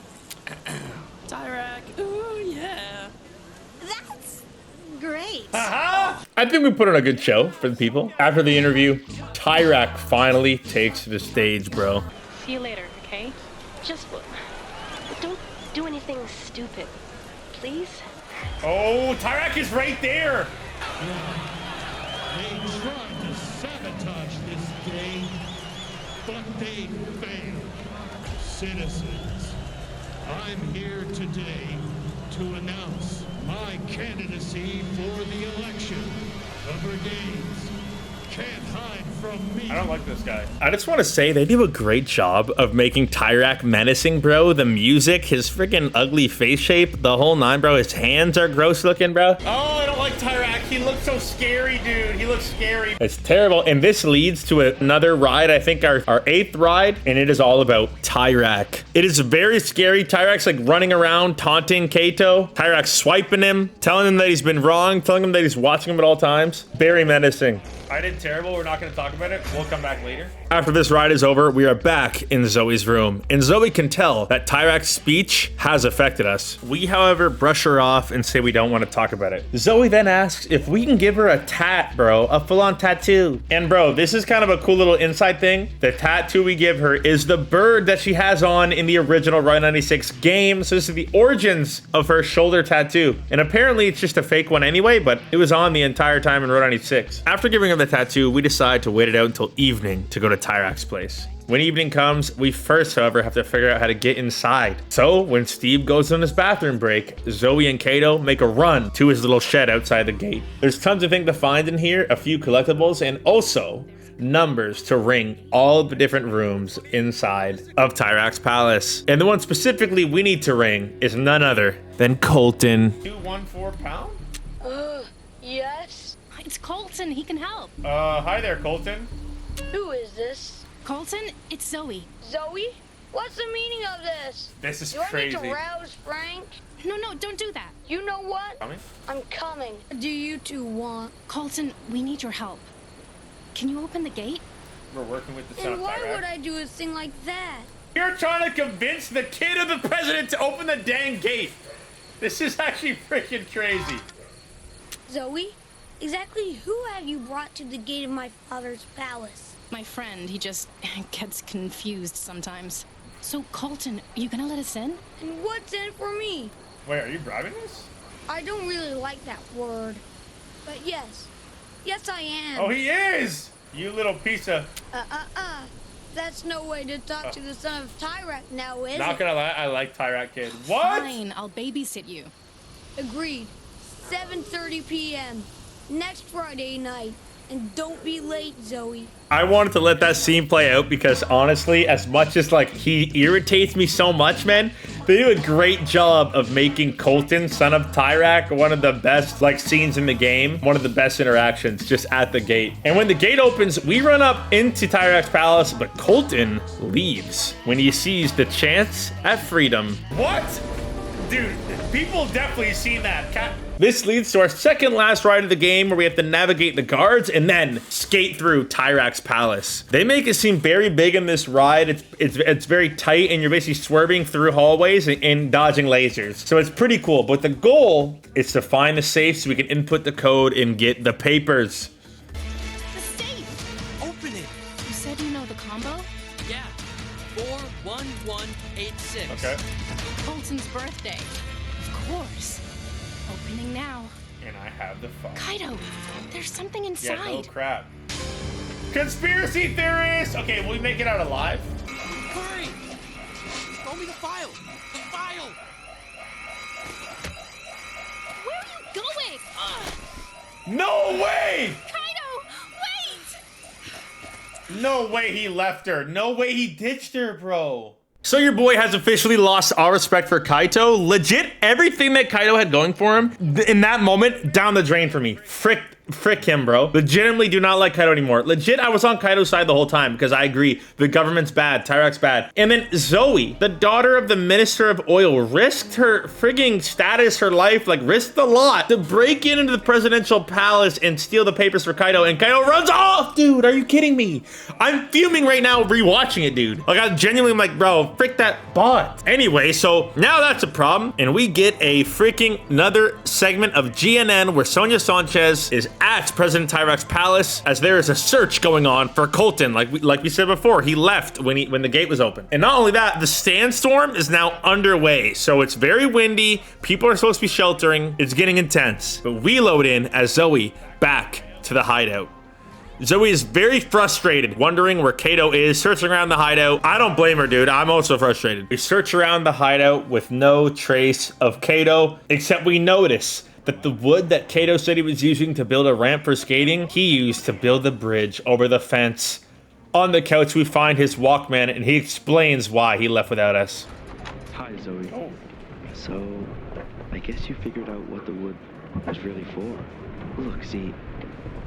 Speaker 12: Tyrak, ooh yeah.
Speaker 2: That's great.
Speaker 1: I think we put on a good show for the people. After the interview, Tyrak finally takes the stage, bro.
Speaker 4: See you later, okay? Just don't do anything stupid, please.
Speaker 1: Oh, Tyrak is right there.
Speaker 13: They tried to sabotage this game, but they failed. Citizens, I'm here today to announce my candidacy for the election. The Brigade's can't hide from me.
Speaker 1: I don't like this guy. I just want to say they do a great job of making Tyrak menacing, bro. The music, his freaking ugly face shape, the whole nine, bro. His hands are gross looking, bro. Oh, I don't like Tyrak. He looks so scary, dude. He looks scary. It's terrible. And this leads to another ride, I think our 8th ride, and it is all about Tyrak. It is very scary. Tyrak's like running around, taunting Kaito. Tyrak's swiping him, telling him that he's been wrong, telling him that he's watching him at all times. Very menacing. I did terrible. We're not going to talk about it. We'll come back later. After this ride is over, we are back in Zoe's room, and Zoe can tell that Tyrak's speech has affected us. We, however, brush her off and say we don't want to talk about it. Zoe then asks if we can give her a tat, bro, a full-on tattoo. And bro, this is kind of a cool little inside thing. The tattoo we give her is the bird that she has on in the original Route 96 game. So this is the origins of her shoulder tattoo. And apparently it's just a fake one anyway, but it was on the entire time in Route 96. After giving her the tattoo, we decide to wait it out until evening to go to Tyrak's place. When evening comes, we first, however, have to figure out how to get inside. So when Steve goes on his bathroom break, Zoe and Kaito make a run to his little shed outside the gate. There's tons of things to find in here, a few collectibles, and also numbers to ring all the different rooms inside of Tyrak's palace. And the one specifically we need to ring is none other than Colten. 214 pound?
Speaker 4: Yes? It's Colten. He can help.
Speaker 1: Hi there, Colten.
Speaker 8: Who is this?
Speaker 4: Colten, it's Zoe.
Speaker 8: Zoe? What's the meaning of this?
Speaker 1: This is
Speaker 8: you
Speaker 1: crazy.
Speaker 8: Want me to rouse Frank?
Speaker 4: No, don't do that.
Speaker 8: You know what?
Speaker 1: Coming?
Speaker 8: I'm coming. Do you two want?
Speaker 4: Colten, we need your help. Can you open the gate?
Speaker 1: We're working with the son
Speaker 8: And
Speaker 1: of
Speaker 8: why
Speaker 1: Tyrak.
Speaker 8: would I do a thing like that?
Speaker 1: You're trying to convince the kid of the president to open the dang gate. This is actually freaking crazy.
Speaker 8: Zoe, exactly who have you brought to the gate of my father's palace?
Speaker 4: My friend, he just gets confused sometimes. So, Colten, you gonna let us in?
Speaker 8: And what's in for me?
Speaker 1: Wait, are you bribing us?
Speaker 8: I don't really like that word. But yes. Yes, I am.
Speaker 1: Oh, he is! You little piece of...
Speaker 8: That's no way to talk to the son of Tyrak now, is
Speaker 1: Not
Speaker 8: it?
Speaker 1: gonna lie, I like Tyrak kid. What?
Speaker 4: Fine, I'll babysit you.
Speaker 8: Agreed. 7:30 p.m. next Friday night. And don't be late, Zoe.
Speaker 1: I wanted to let that scene play out because honestly, as much as like he irritates me so much, man, they do a great job of making Colten, son of Tyrak, one of the best like scenes in the game, one of the best interactions just at the gate. And when the gate opens, we run up into Tyrak's palace, but Colten leaves when he sees the chance at freedom. What? Dude, people definitely seen that. This leads to our second last ride of the game where we have to navigate the guards and then skate through Tyrak's palace. They make it seem very big in this ride. It's very tight and you're basically swerving through hallways and dodging lasers. So it's pretty cool, but the goal is to find the safe so we can input the code and get the papers.
Speaker 4: The safe!
Speaker 3: Open it.
Speaker 4: You said you know the combo?
Speaker 3: Yeah. 41186.
Speaker 1: Okay.
Speaker 4: Colten's birthday. Of course. Opening now.
Speaker 1: And I have the file.
Speaker 4: Kaito, there's something inside.
Speaker 1: Yeah, no crap. Conspiracy theorists! Okay, will we make it out alive?
Speaker 3: Hurry! Throw me the file! The file!
Speaker 4: Where are you going?
Speaker 1: No way!
Speaker 4: Kaito, wait!
Speaker 1: No way he left her. No way he ditched her, bro. So your boy has officially lost all respect for Kaito. Legit, everything that Kaito had going for him, in that moment, down the drain for me. Frick him, bro. Legitimately do not like Kaito anymore. Legit, I was on Kaito's side the whole time because I agree. The government's bad. Tyrak's bad. And then Zoe, the daughter of the Minister of Oil, risked her frigging status, her life, like risked a lot to break into the presidential palace and steal the papers for Kaito. And Kaito runs off, dude. Are you kidding me? I'm fuming right now rewatching it, dude. Like I genuinely am like, bro, frick that bot. Anyway, so now that's a problem. And we get a freaking another segment of GNN where Sonya Sanchez is at President Tyrak's palace as there is a search going on for Colten. Like we said before, he left when the gate was open. And not only that, the sandstorm is now underway. So it's very windy. People are supposed to be sheltering. It's getting intense. But we load in as Zoe back to the hideout. Zoe is very frustrated, wondering where Kaito is, searching around the hideout. I don't blame her, dude. I'm also frustrated. We search around the hideout with no trace of Kaito, except we notice that the wood that Kaito said he was using to build a ramp for skating, he used to build the bridge over the fence. On the couch, we find his Walkman, and he explains why he left without us.
Speaker 14: Hi, Zoe. Oh. So, I guess you figured out what the wood was really for. Look, see,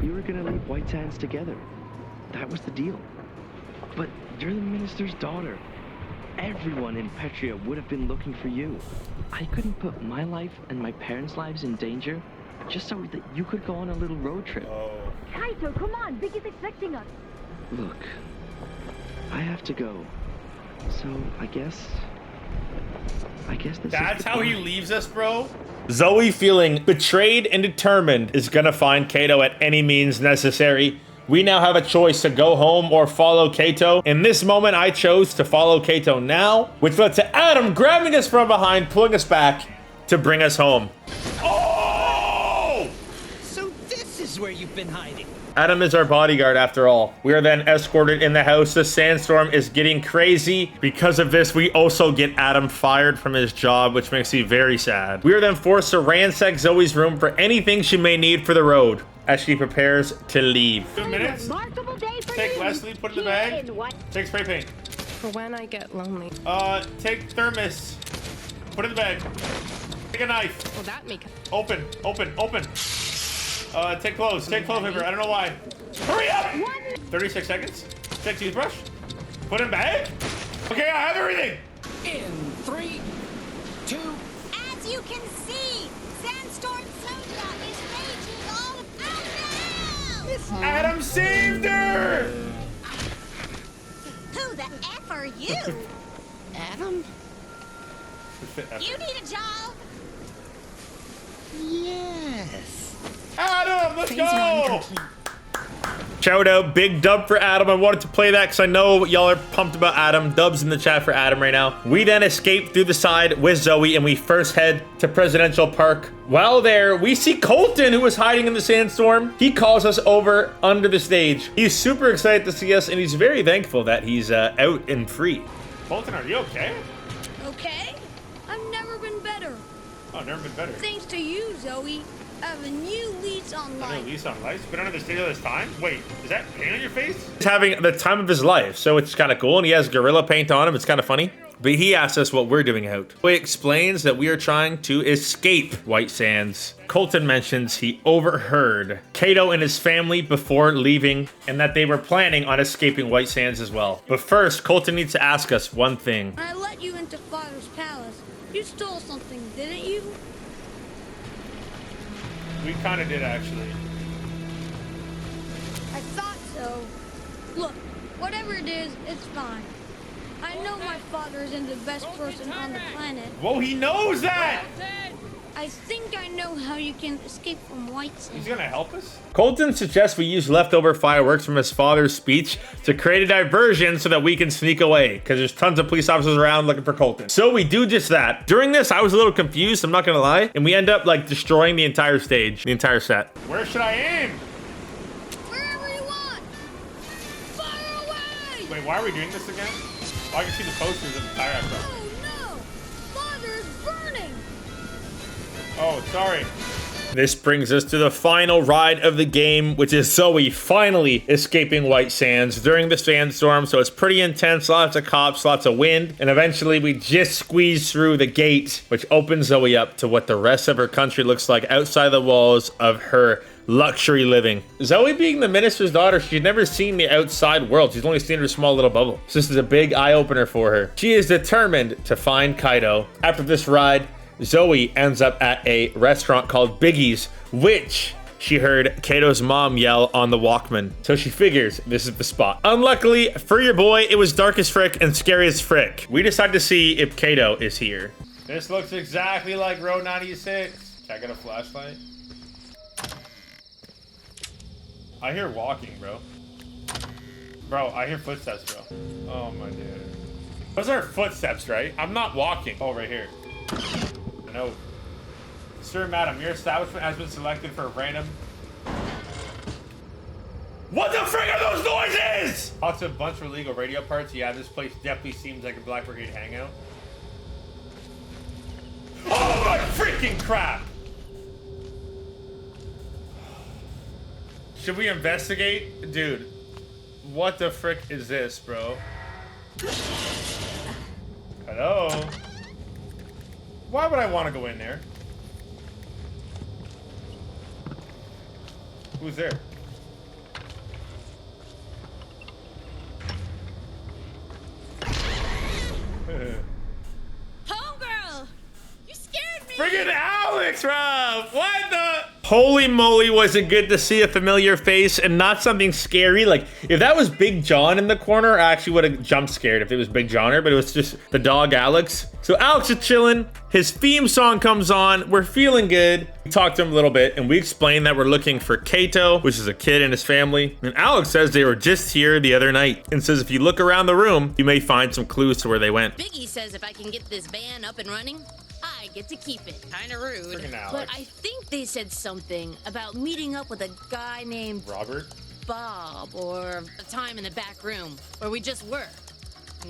Speaker 14: you were gonna leave White Sands together. That was the deal. But you're the minister's daughter. Everyone in Petria would have been looking for you. I couldn't put my life and my parents' lives in danger just so that you could go on a little road trip.
Speaker 15: Kaito, come on, Big is expecting us.
Speaker 14: Look, I have to go. So, I guess this
Speaker 1: That's how he leaves us, bro? Zoe, feeling betrayed and determined, is gonna find Kaito at any means necessary. We now have a choice to go home or follow Kaito. In this moment, I chose to follow Kaito now, which led to Adam grabbing us from behind, pulling us back to bring us home. Oh!
Speaker 6: So this is where you've been hiding.
Speaker 1: Adam is our bodyguard after all. We are then escorted in the house. The sandstorm is getting crazy. Because of this, we also get Adam fired from his job, which makes me very sad. We are then forced to ransack Zoe's room for anything she may need for the road as she prepares to leave. 2 minutes. Take Leslie, put it in the bag. Take spray paint.
Speaker 4: For when I get lonely.
Speaker 1: Take thermos. Put it in the bag. Take a knife.
Speaker 4: Will that make
Speaker 1: Open. Take clothes. Take clothes paper. I don't know why. Hurry up! 36 seconds. Take toothbrush. Put in bag. Okay, I have everything.
Speaker 6: In 3, 2.
Speaker 2: As you can see, Sandstorm Sonya is raging all about now.
Speaker 1: Adam saved her.
Speaker 2: Who the F are you?
Speaker 6: Adam?
Speaker 2: You need a job?
Speaker 6: Yes.
Speaker 1: Adam, let's go! Shout out, big dub for Adam. I wanted to play that because I know y'all are pumped about Adam. Dubs in the chat for Adam right now. We then escape through the side with Zoe, and we first head to Presidential Park. While there, we see Colten, who was hiding in the sandstorm. He calls us over under the stage. He's super excited to see us, and he's very thankful that he's out and free. Colten, are you okay?
Speaker 8: Okay? I've never been better.
Speaker 1: Oh, never been better.
Speaker 8: Thanks to you, Zoe. I have a new lease on life.
Speaker 1: A new lease on life? Been under the stage all this time? Wait, is that paint on your face? He's having the time of his life, so it's kind of cool, and he has gorilla paint on him. It's kind of funny. But he asked us what we're doing out. He explains that we are trying to escape White Sands. Colten mentions he overheard Kaito and his family before leaving, and that they were planning on escaping White Sands as well. But first, Colten needs to ask us one thing.
Speaker 8: When I let you into Father's palace, you stole something, didn't you?
Speaker 1: We kind of did, actually.
Speaker 8: I thought so. Look, whatever it is, it's fine. I know my father isn't the best person on the planet.
Speaker 1: Whoa, he knows that!
Speaker 8: I think I know how you can escape from White Sands.
Speaker 1: He's gonna help us? Colten suggests we use leftover fireworks from his father's speech to create a diversion so that we can sneak away, because there's tons of police officers around looking for Colten. So we do just that. During this, I was a little confused, I'm not gonna lie, and we end up like destroying the entire stage, the entire set. Where should I aim?
Speaker 8: Wherever you want. Fire away!
Speaker 1: Wait, why are we doing this again? Oh, I can see the posters of the Tyrak, bro.
Speaker 8: Oh no! Father's burning!
Speaker 1: Oh, sorry. This brings us to the final ride of the game, which is Zoe finally escaping White Sands during the sandstorm. So it's pretty intense, lots of cops, lots of wind. And eventually we just squeeze through the gate, which opens Zoe up to what the rest of her country looks like outside the walls of her luxury living. Zoe, being the minister's daughter, she's never seen the outside world. She's only seen her small little bubble. So this is a big eye-opener for her. She is determined to find Kaito. After this ride, Zoe ends up at a restaurant called Biggie's, which she heard Kaito's mom yell on the Walkman. So she figures this is the spot. Unluckily for your boy, it was dark as frick and scary as frick. We decide to see if Kaito is here. This looks exactly like Road 96. Can I get a flashlight? I hear walking, bro. Bro, I hear footsteps, bro. Oh my dude. Those are footsteps, right? I'm not walking. Oh, right here. No. Sir, madam, your establishment has been selected for a random... What the frick are those noises? Also, a bunch of illegal radio parts. Yeah, this place definitely seems like a Black Brigade hangout. Oh my freaking crap! Should we investigate? Dude, what the frick is this, bro? Hello? Why would I want to go in there? Who's there?
Speaker 10: Homegirl! You scared me!
Speaker 1: Friggin' Alex, bro! What the? Holy moly, was it good to see a familiar face and not something scary. Like, if that was Big John in the corner, I actually would have jump scared if it was Big Johner, but it was just the dog Alex. So Alex is chilling. His theme song comes on. We're feeling good. We talked to him a little bit, and we explained that we're looking for Kaito, which is a kid and his family. And Alex says they were just here the other night and says if you look around the room, you may find some clues to where they went.
Speaker 10: Biggie says if I can get this van up and running, I get to keep it. Kinda rude. But I think they said something about meeting up with a guy named
Speaker 1: Robert?
Speaker 10: Bob, or a time in the back room where we just were.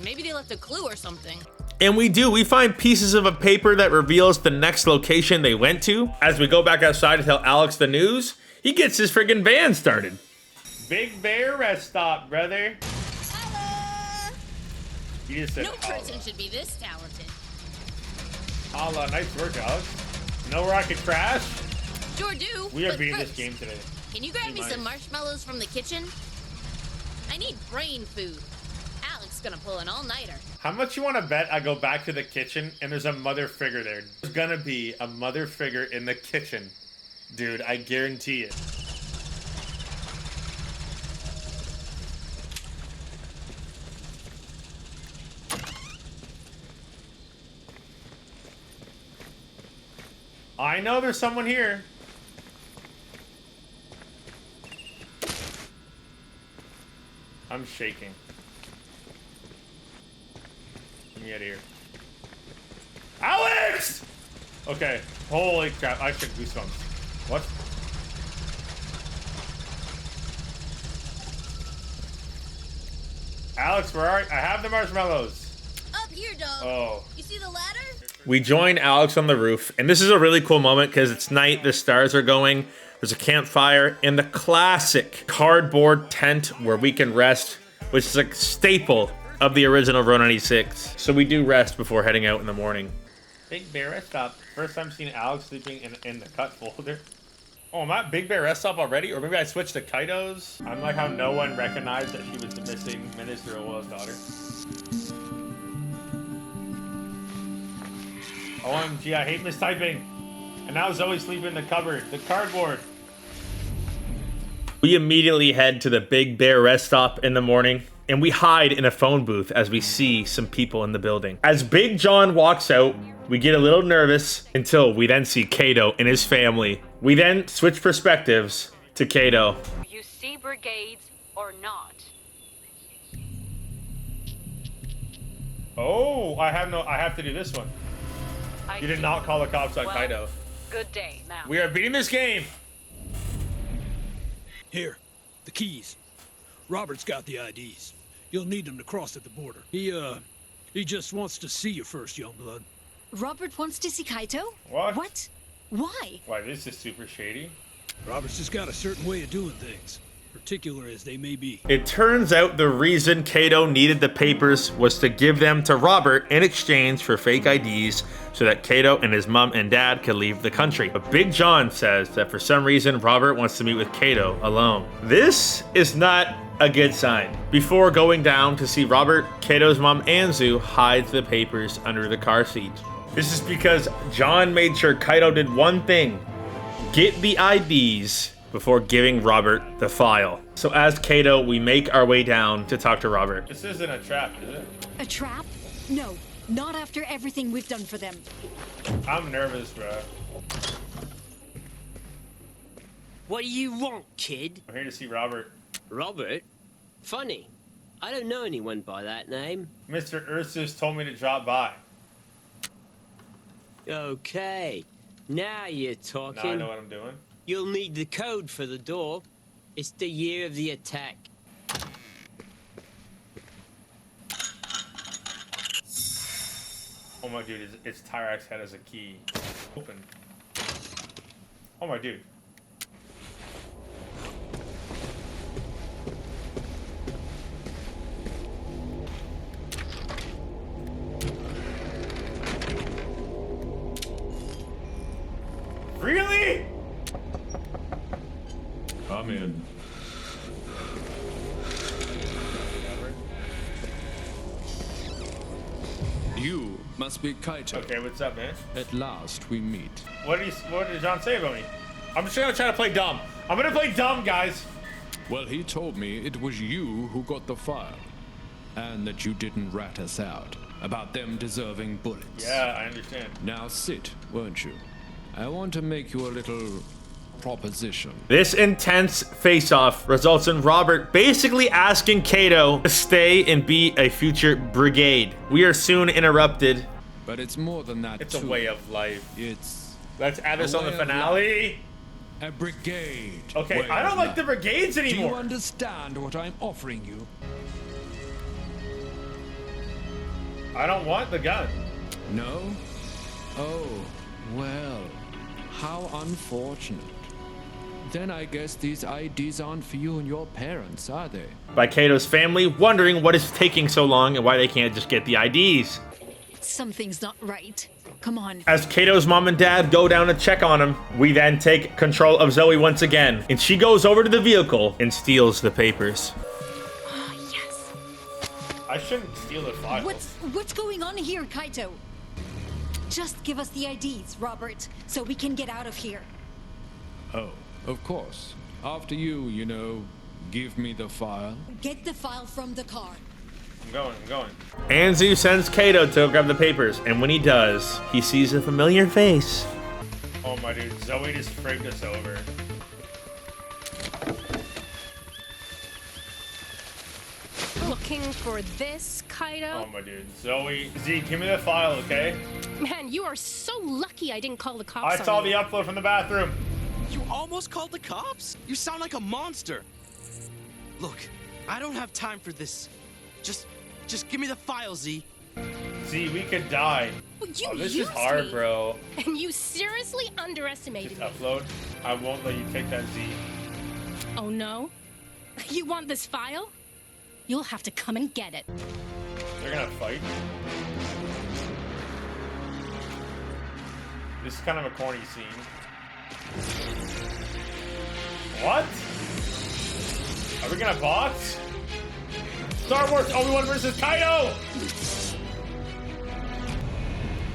Speaker 10: Maybe they left a clue or something.
Speaker 1: And we do. We find pieces of a paper that reveals the next location they went to. As we go back outside to tell Alex the news, he gets his friggin' van started. Big Bear rest stop, brother.
Speaker 10: Holla!
Speaker 1: You just said
Speaker 10: No
Speaker 1: holla.
Speaker 10: person should be this talented.
Speaker 1: Holla, nice work, Alex. Know where I could crash?
Speaker 10: Sure do.
Speaker 1: We are
Speaker 10: but
Speaker 1: beating
Speaker 10: first,
Speaker 1: this game today.
Speaker 10: Can you grab me some marshmallows from the kitchen? I need brain food. Alex gonna pull an all-nighter.
Speaker 1: How much you want to bet I go back to the kitchen and there's a mother figure there? There's gonna be a mother figure in the kitchen. Dude, I guarantee it. I know there's someone here. I'm shaking. Get me out of here. Alex! Okay. Holy crap. I should goosebumps. What? Alex, where are you? I have the marshmallows.
Speaker 10: Up here, dog.
Speaker 1: Oh.
Speaker 10: You see the ladder?
Speaker 1: We join Alex on the roof, and this is a really cool moment because it's night, the stars are going, there's a campfire, and the classic cardboard tent where we can rest, which is a staple of the original Row 96. So we do rest before heading out in the morning. Big Bear Rest Stop. First time seeing Alex sleeping in the cut folder. Oh, am I at Big Bear Rest Stop already? Or maybe I switched to Kaito's? I'm like how no one recognized that she was the missing Minister Owa's daughter. OMG, I hate mistyping. And now Zoe's sleeping in the cupboard, the cardboard. We immediately head to the Big Bear Rest Stop in the morning, and we hide in a phone booth as we see some people in the building. As Big John walks out, we get a little nervous until we then see Kaito and his family. We then switch perspectives to Kaito.
Speaker 16: You see brigades or not?
Speaker 1: Oh, I have to do this one. You did not call the cops on Kaito.
Speaker 16: Good day, now.
Speaker 1: We are beating this game.
Speaker 11: Here, the keys. Robert's got the IDs. You'll need them to cross at the border. He just wants to see you first, young blood.
Speaker 10: Robert wants to see Kaito?
Speaker 1: What?
Speaker 10: What? Why?
Speaker 1: Why, this is super shady.
Speaker 11: Robert's just got a certain way of doing things, particular as they may be.
Speaker 1: It turns out the reason Kaito needed the papers was to give them to Robert in exchange for fake IDs so that Kaito and his mom and dad could leave the country. But Big John says that for some reason Robert wants to meet with Kaito alone. This is not a good sign. Before going down to see Robert, Kato's mom Anzu hides the papers under the car seat. This is because John made sure Kaito did one thing: get the IDs before giving Robert the file. So as Kaito, we make our way down to talk to Robert. This isn't a trap, is it?
Speaker 17: A trap? No, not after everything we've done for them.
Speaker 1: I'm nervous, bro.
Speaker 18: What do you want, kid?
Speaker 1: I'm here to see Robert.
Speaker 18: Robert? Funny. I don't know anyone by that name.
Speaker 1: Mr. Ursus told me to drop by.
Speaker 18: Okay. Now you're talking.
Speaker 1: Now I know what I'm doing.
Speaker 18: You'll need the code for the door. It's the year of the attack.
Speaker 1: Oh my dude, it's Tyrak's head as a key. Open. Oh my dude. Really?
Speaker 13: Come in.
Speaker 19: You must be Kaito.
Speaker 1: Okay, what's up, man?
Speaker 19: At last we meet.
Speaker 1: What did John say about me? I'm just gonna try to play dumb. I'm gonna play dumb, guys.
Speaker 19: Well, he told me it was you who got the file, and that you didn't rat us out about them deserving bullets.
Speaker 1: Yeah, I understand.
Speaker 19: Now sit, won't you? I want to make you a little proposition.
Speaker 1: This intense face-off results in Robert basically asking Kaito to stay and be a future Brigade. We are soon interrupted.
Speaker 19: But it's more than that.
Speaker 1: It's a way of life.
Speaker 19: It's
Speaker 1: Let's add this on the finale.
Speaker 19: A brigade.
Speaker 1: Okay, I don't like the brigades anymore.
Speaker 19: Do you understand what I'm offering you?
Speaker 1: I don't want the gun.
Speaker 19: No? Oh, well, how unfortunate. Then I guess these IDs aren't for you and your parents, are they?
Speaker 1: By Kato's family, wondering what is taking so long and why they can't just get the IDs.
Speaker 17: Something's not right. Come on.
Speaker 1: As Kato's mom and dad go down to check on him, we then take control of Zoe once again, and she goes over to the vehicle and steals the papers.
Speaker 17: Oh, yes.
Speaker 1: I shouldn't steal the files.
Speaker 17: What's going on here, Kaito? Just give us the IDs, Robert, so we can get out of here.
Speaker 19: Oh, of course. After you know, give me the file.
Speaker 17: Get the file from the car.
Speaker 1: I'm going. Anzu sends Kaito to grab the papers, and when he does, he sees a familiar face. Oh my dude, Zoe just freaked us over.
Speaker 4: Looking for this, Kaito?
Speaker 1: Oh my dude, Zoe, Z, give me the file, okay?
Speaker 4: Man, you are so lucky I didn't call the cops.
Speaker 1: I saw the upload from the bathroom.
Speaker 3: You almost called the cops? You sound like a monster. Look, I don't have time for this. Just give me the file, Z.
Speaker 1: Z, we could die.
Speaker 4: Well,
Speaker 1: oh, this is hard,
Speaker 4: me.
Speaker 1: bro.
Speaker 4: And you seriously underestimated
Speaker 1: Just
Speaker 4: me.
Speaker 1: upload. I won't let you take that, Z.
Speaker 4: Oh no? You want this file? You'll have to come and get it.
Speaker 1: They're gonna fight. This is kind of a corny scene. What? Are we gonna box? Star Wars Obi-Wan versus Kaito!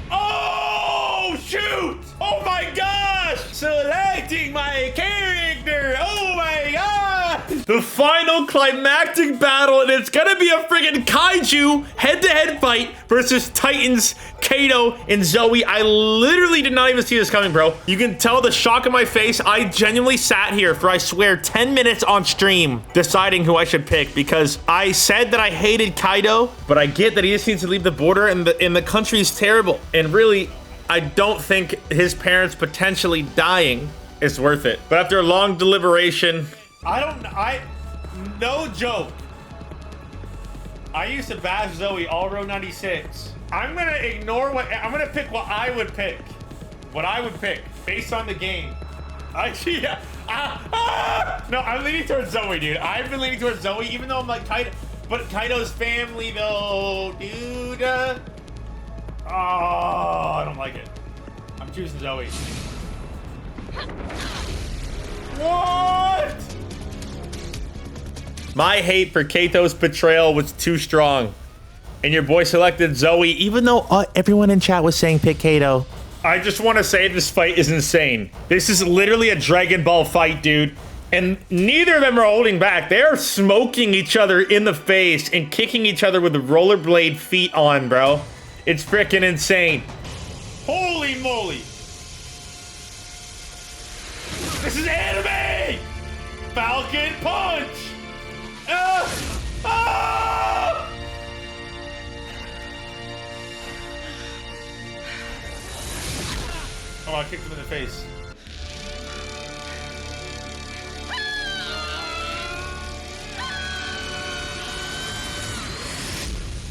Speaker 1: Oh, shoot! Oh my gosh! Selecting my character! Oh my god! The final climactic battle, and it's gonna be a friggin' kaiju head-to-head fight versus Titans, Kaito, and Zoe. I literally did not even see this coming, bro. You can tell the shock on my face. I genuinely sat here for, I swear, 10 minutes on stream deciding who I should pick because I said that I hated Kaito, but I get that he just needs to leave the border and the country's terrible. And really, I don't think his parents potentially dying is worth it. But after a long deliberation, no joke. I used to bash Zoe all Road 96. I'm gonna ignore I'm gonna pick what I would pick. What I would pick based on the game. No, I'm leaning towards Zoe, dude. I've been leaning towards Zoe, even though I'm like Kaito. But Kaito's family, though, dude. Oh, I don't like it. I'm choosing Zoe. What? My hate for Kaito's betrayal was too strong. And your boy selected Zoe, even though everyone in chat was saying pick Kaito. I just want to say this fight is insane. This is literally a Dragon Ball fight, dude. And neither of them are holding back. They're smoking each other in the face and kicking each other with the rollerblade feet on, bro. It's freaking insane. Holy moly. This is anime! Falcon Punch! Oh, I kicked him in the face.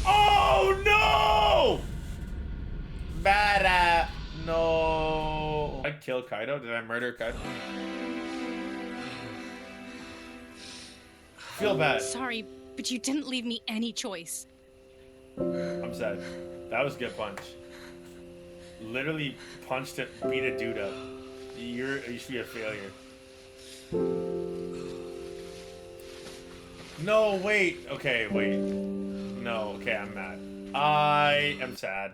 Speaker 1: Oh no! Bada. No. Did I kill Kaito? Did I murder Kaito? Feel bad.
Speaker 4: Sorry, but you didn't leave me any choice.
Speaker 1: I'm sad. That was a good punch. Literally punched it, beat a dude up. You should be a failure. No, wait. Okay, wait. No, okay, I'm mad. I am sad.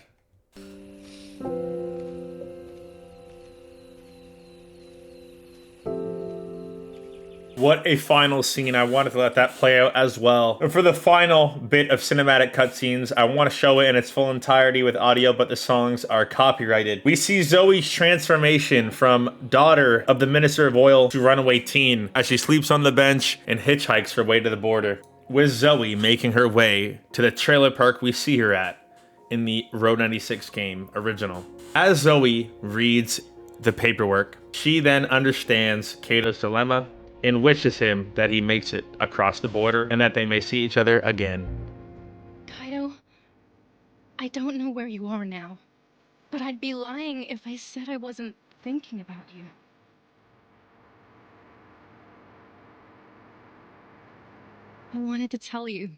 Speaker 1: What a final scene. I wanted to let that play out as well. And for the final bit of cinematic cutscenes, I want to show it in its full entirety with audio, but the songs are copyrighted. We see Zoe's transformation from daughter of the Minister of Oil to runaway teen as she sleeps on the bench and hitchhikes her way to the border. With Zoe making her way to the trailer park we see her at in the Road 96 game original. As Zoe reads the paperwork, she then understands Kaito's dilemma and wishes him that he makes it across the border and that they may see each other again.
Speaker 4: Kaito, I don't know where you are now, but I'd be lying if I said I wasn't thinking about you. I wanted to tell you.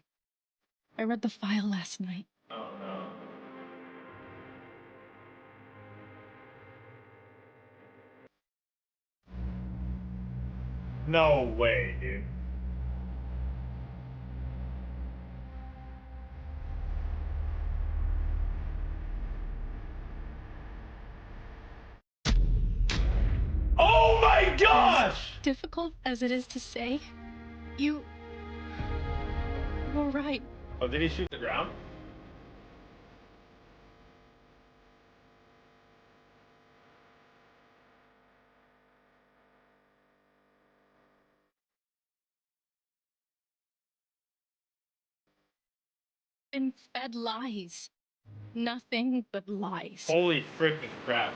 Speaker 4: I read the file last night.
Speaker 1: Oh no. No way, dude. Oh my gosh!
Speaker 4: Difficult as it is to say, you were right.
Speaker 1: Oh, did he shoot the ground?
Speaker 4: Been fed lies. Nothing but lies.
Speaker 1: Holy freaking crap.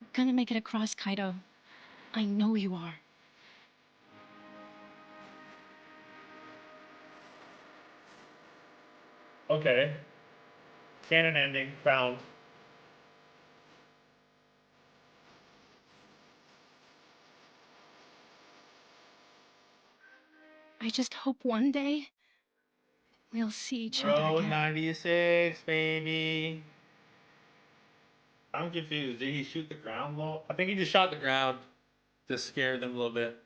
Speaker 4: You're gonna make it across, Kaito. I know you are.
Speaker 1: Okay. Canon ending found.
Speaker 4: I just hope one day we'll see each other
Speaker 1: Road
Speaker 4: again.
Speaker 1: 96, baby. I'm confused. Did he shoot the ground low? I think he just shot the ground to scare them a little bit.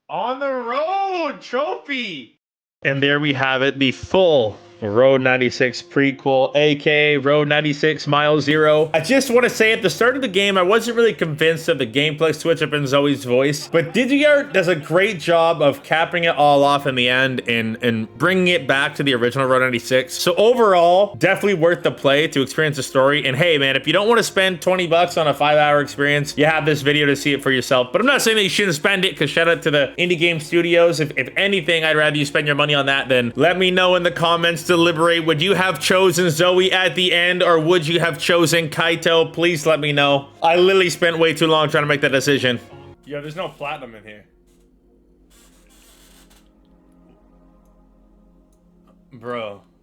Speaker 1: On the road trophy. And there we have it, the full Road 96 prequel, aka Road 96 Mile Zero. I just want to say at the start of the game, I wasn't really convinced of the gameplay switch up in Zoe's voice, but Didier does a great job of capping it all off in the end and bringing it back to the original Road 96. So overall, definitely worth the play to experience the story. And hey, man, if you don't want to spend 20 bucks on a 5-hour experience, you have this video to see it for yourself. But I'm not saying that you shouldn't spend it, because shout out to the indie game studios. If anything, I'd rather you spend your money on that. Then let me know in the comments. Deliberate. Would you have chosen Zoe at the end, or would you have chosen Kaito? Please let me know. I literally spent way too long trying to make that decision. Yo, there's no platinum in here. Bro.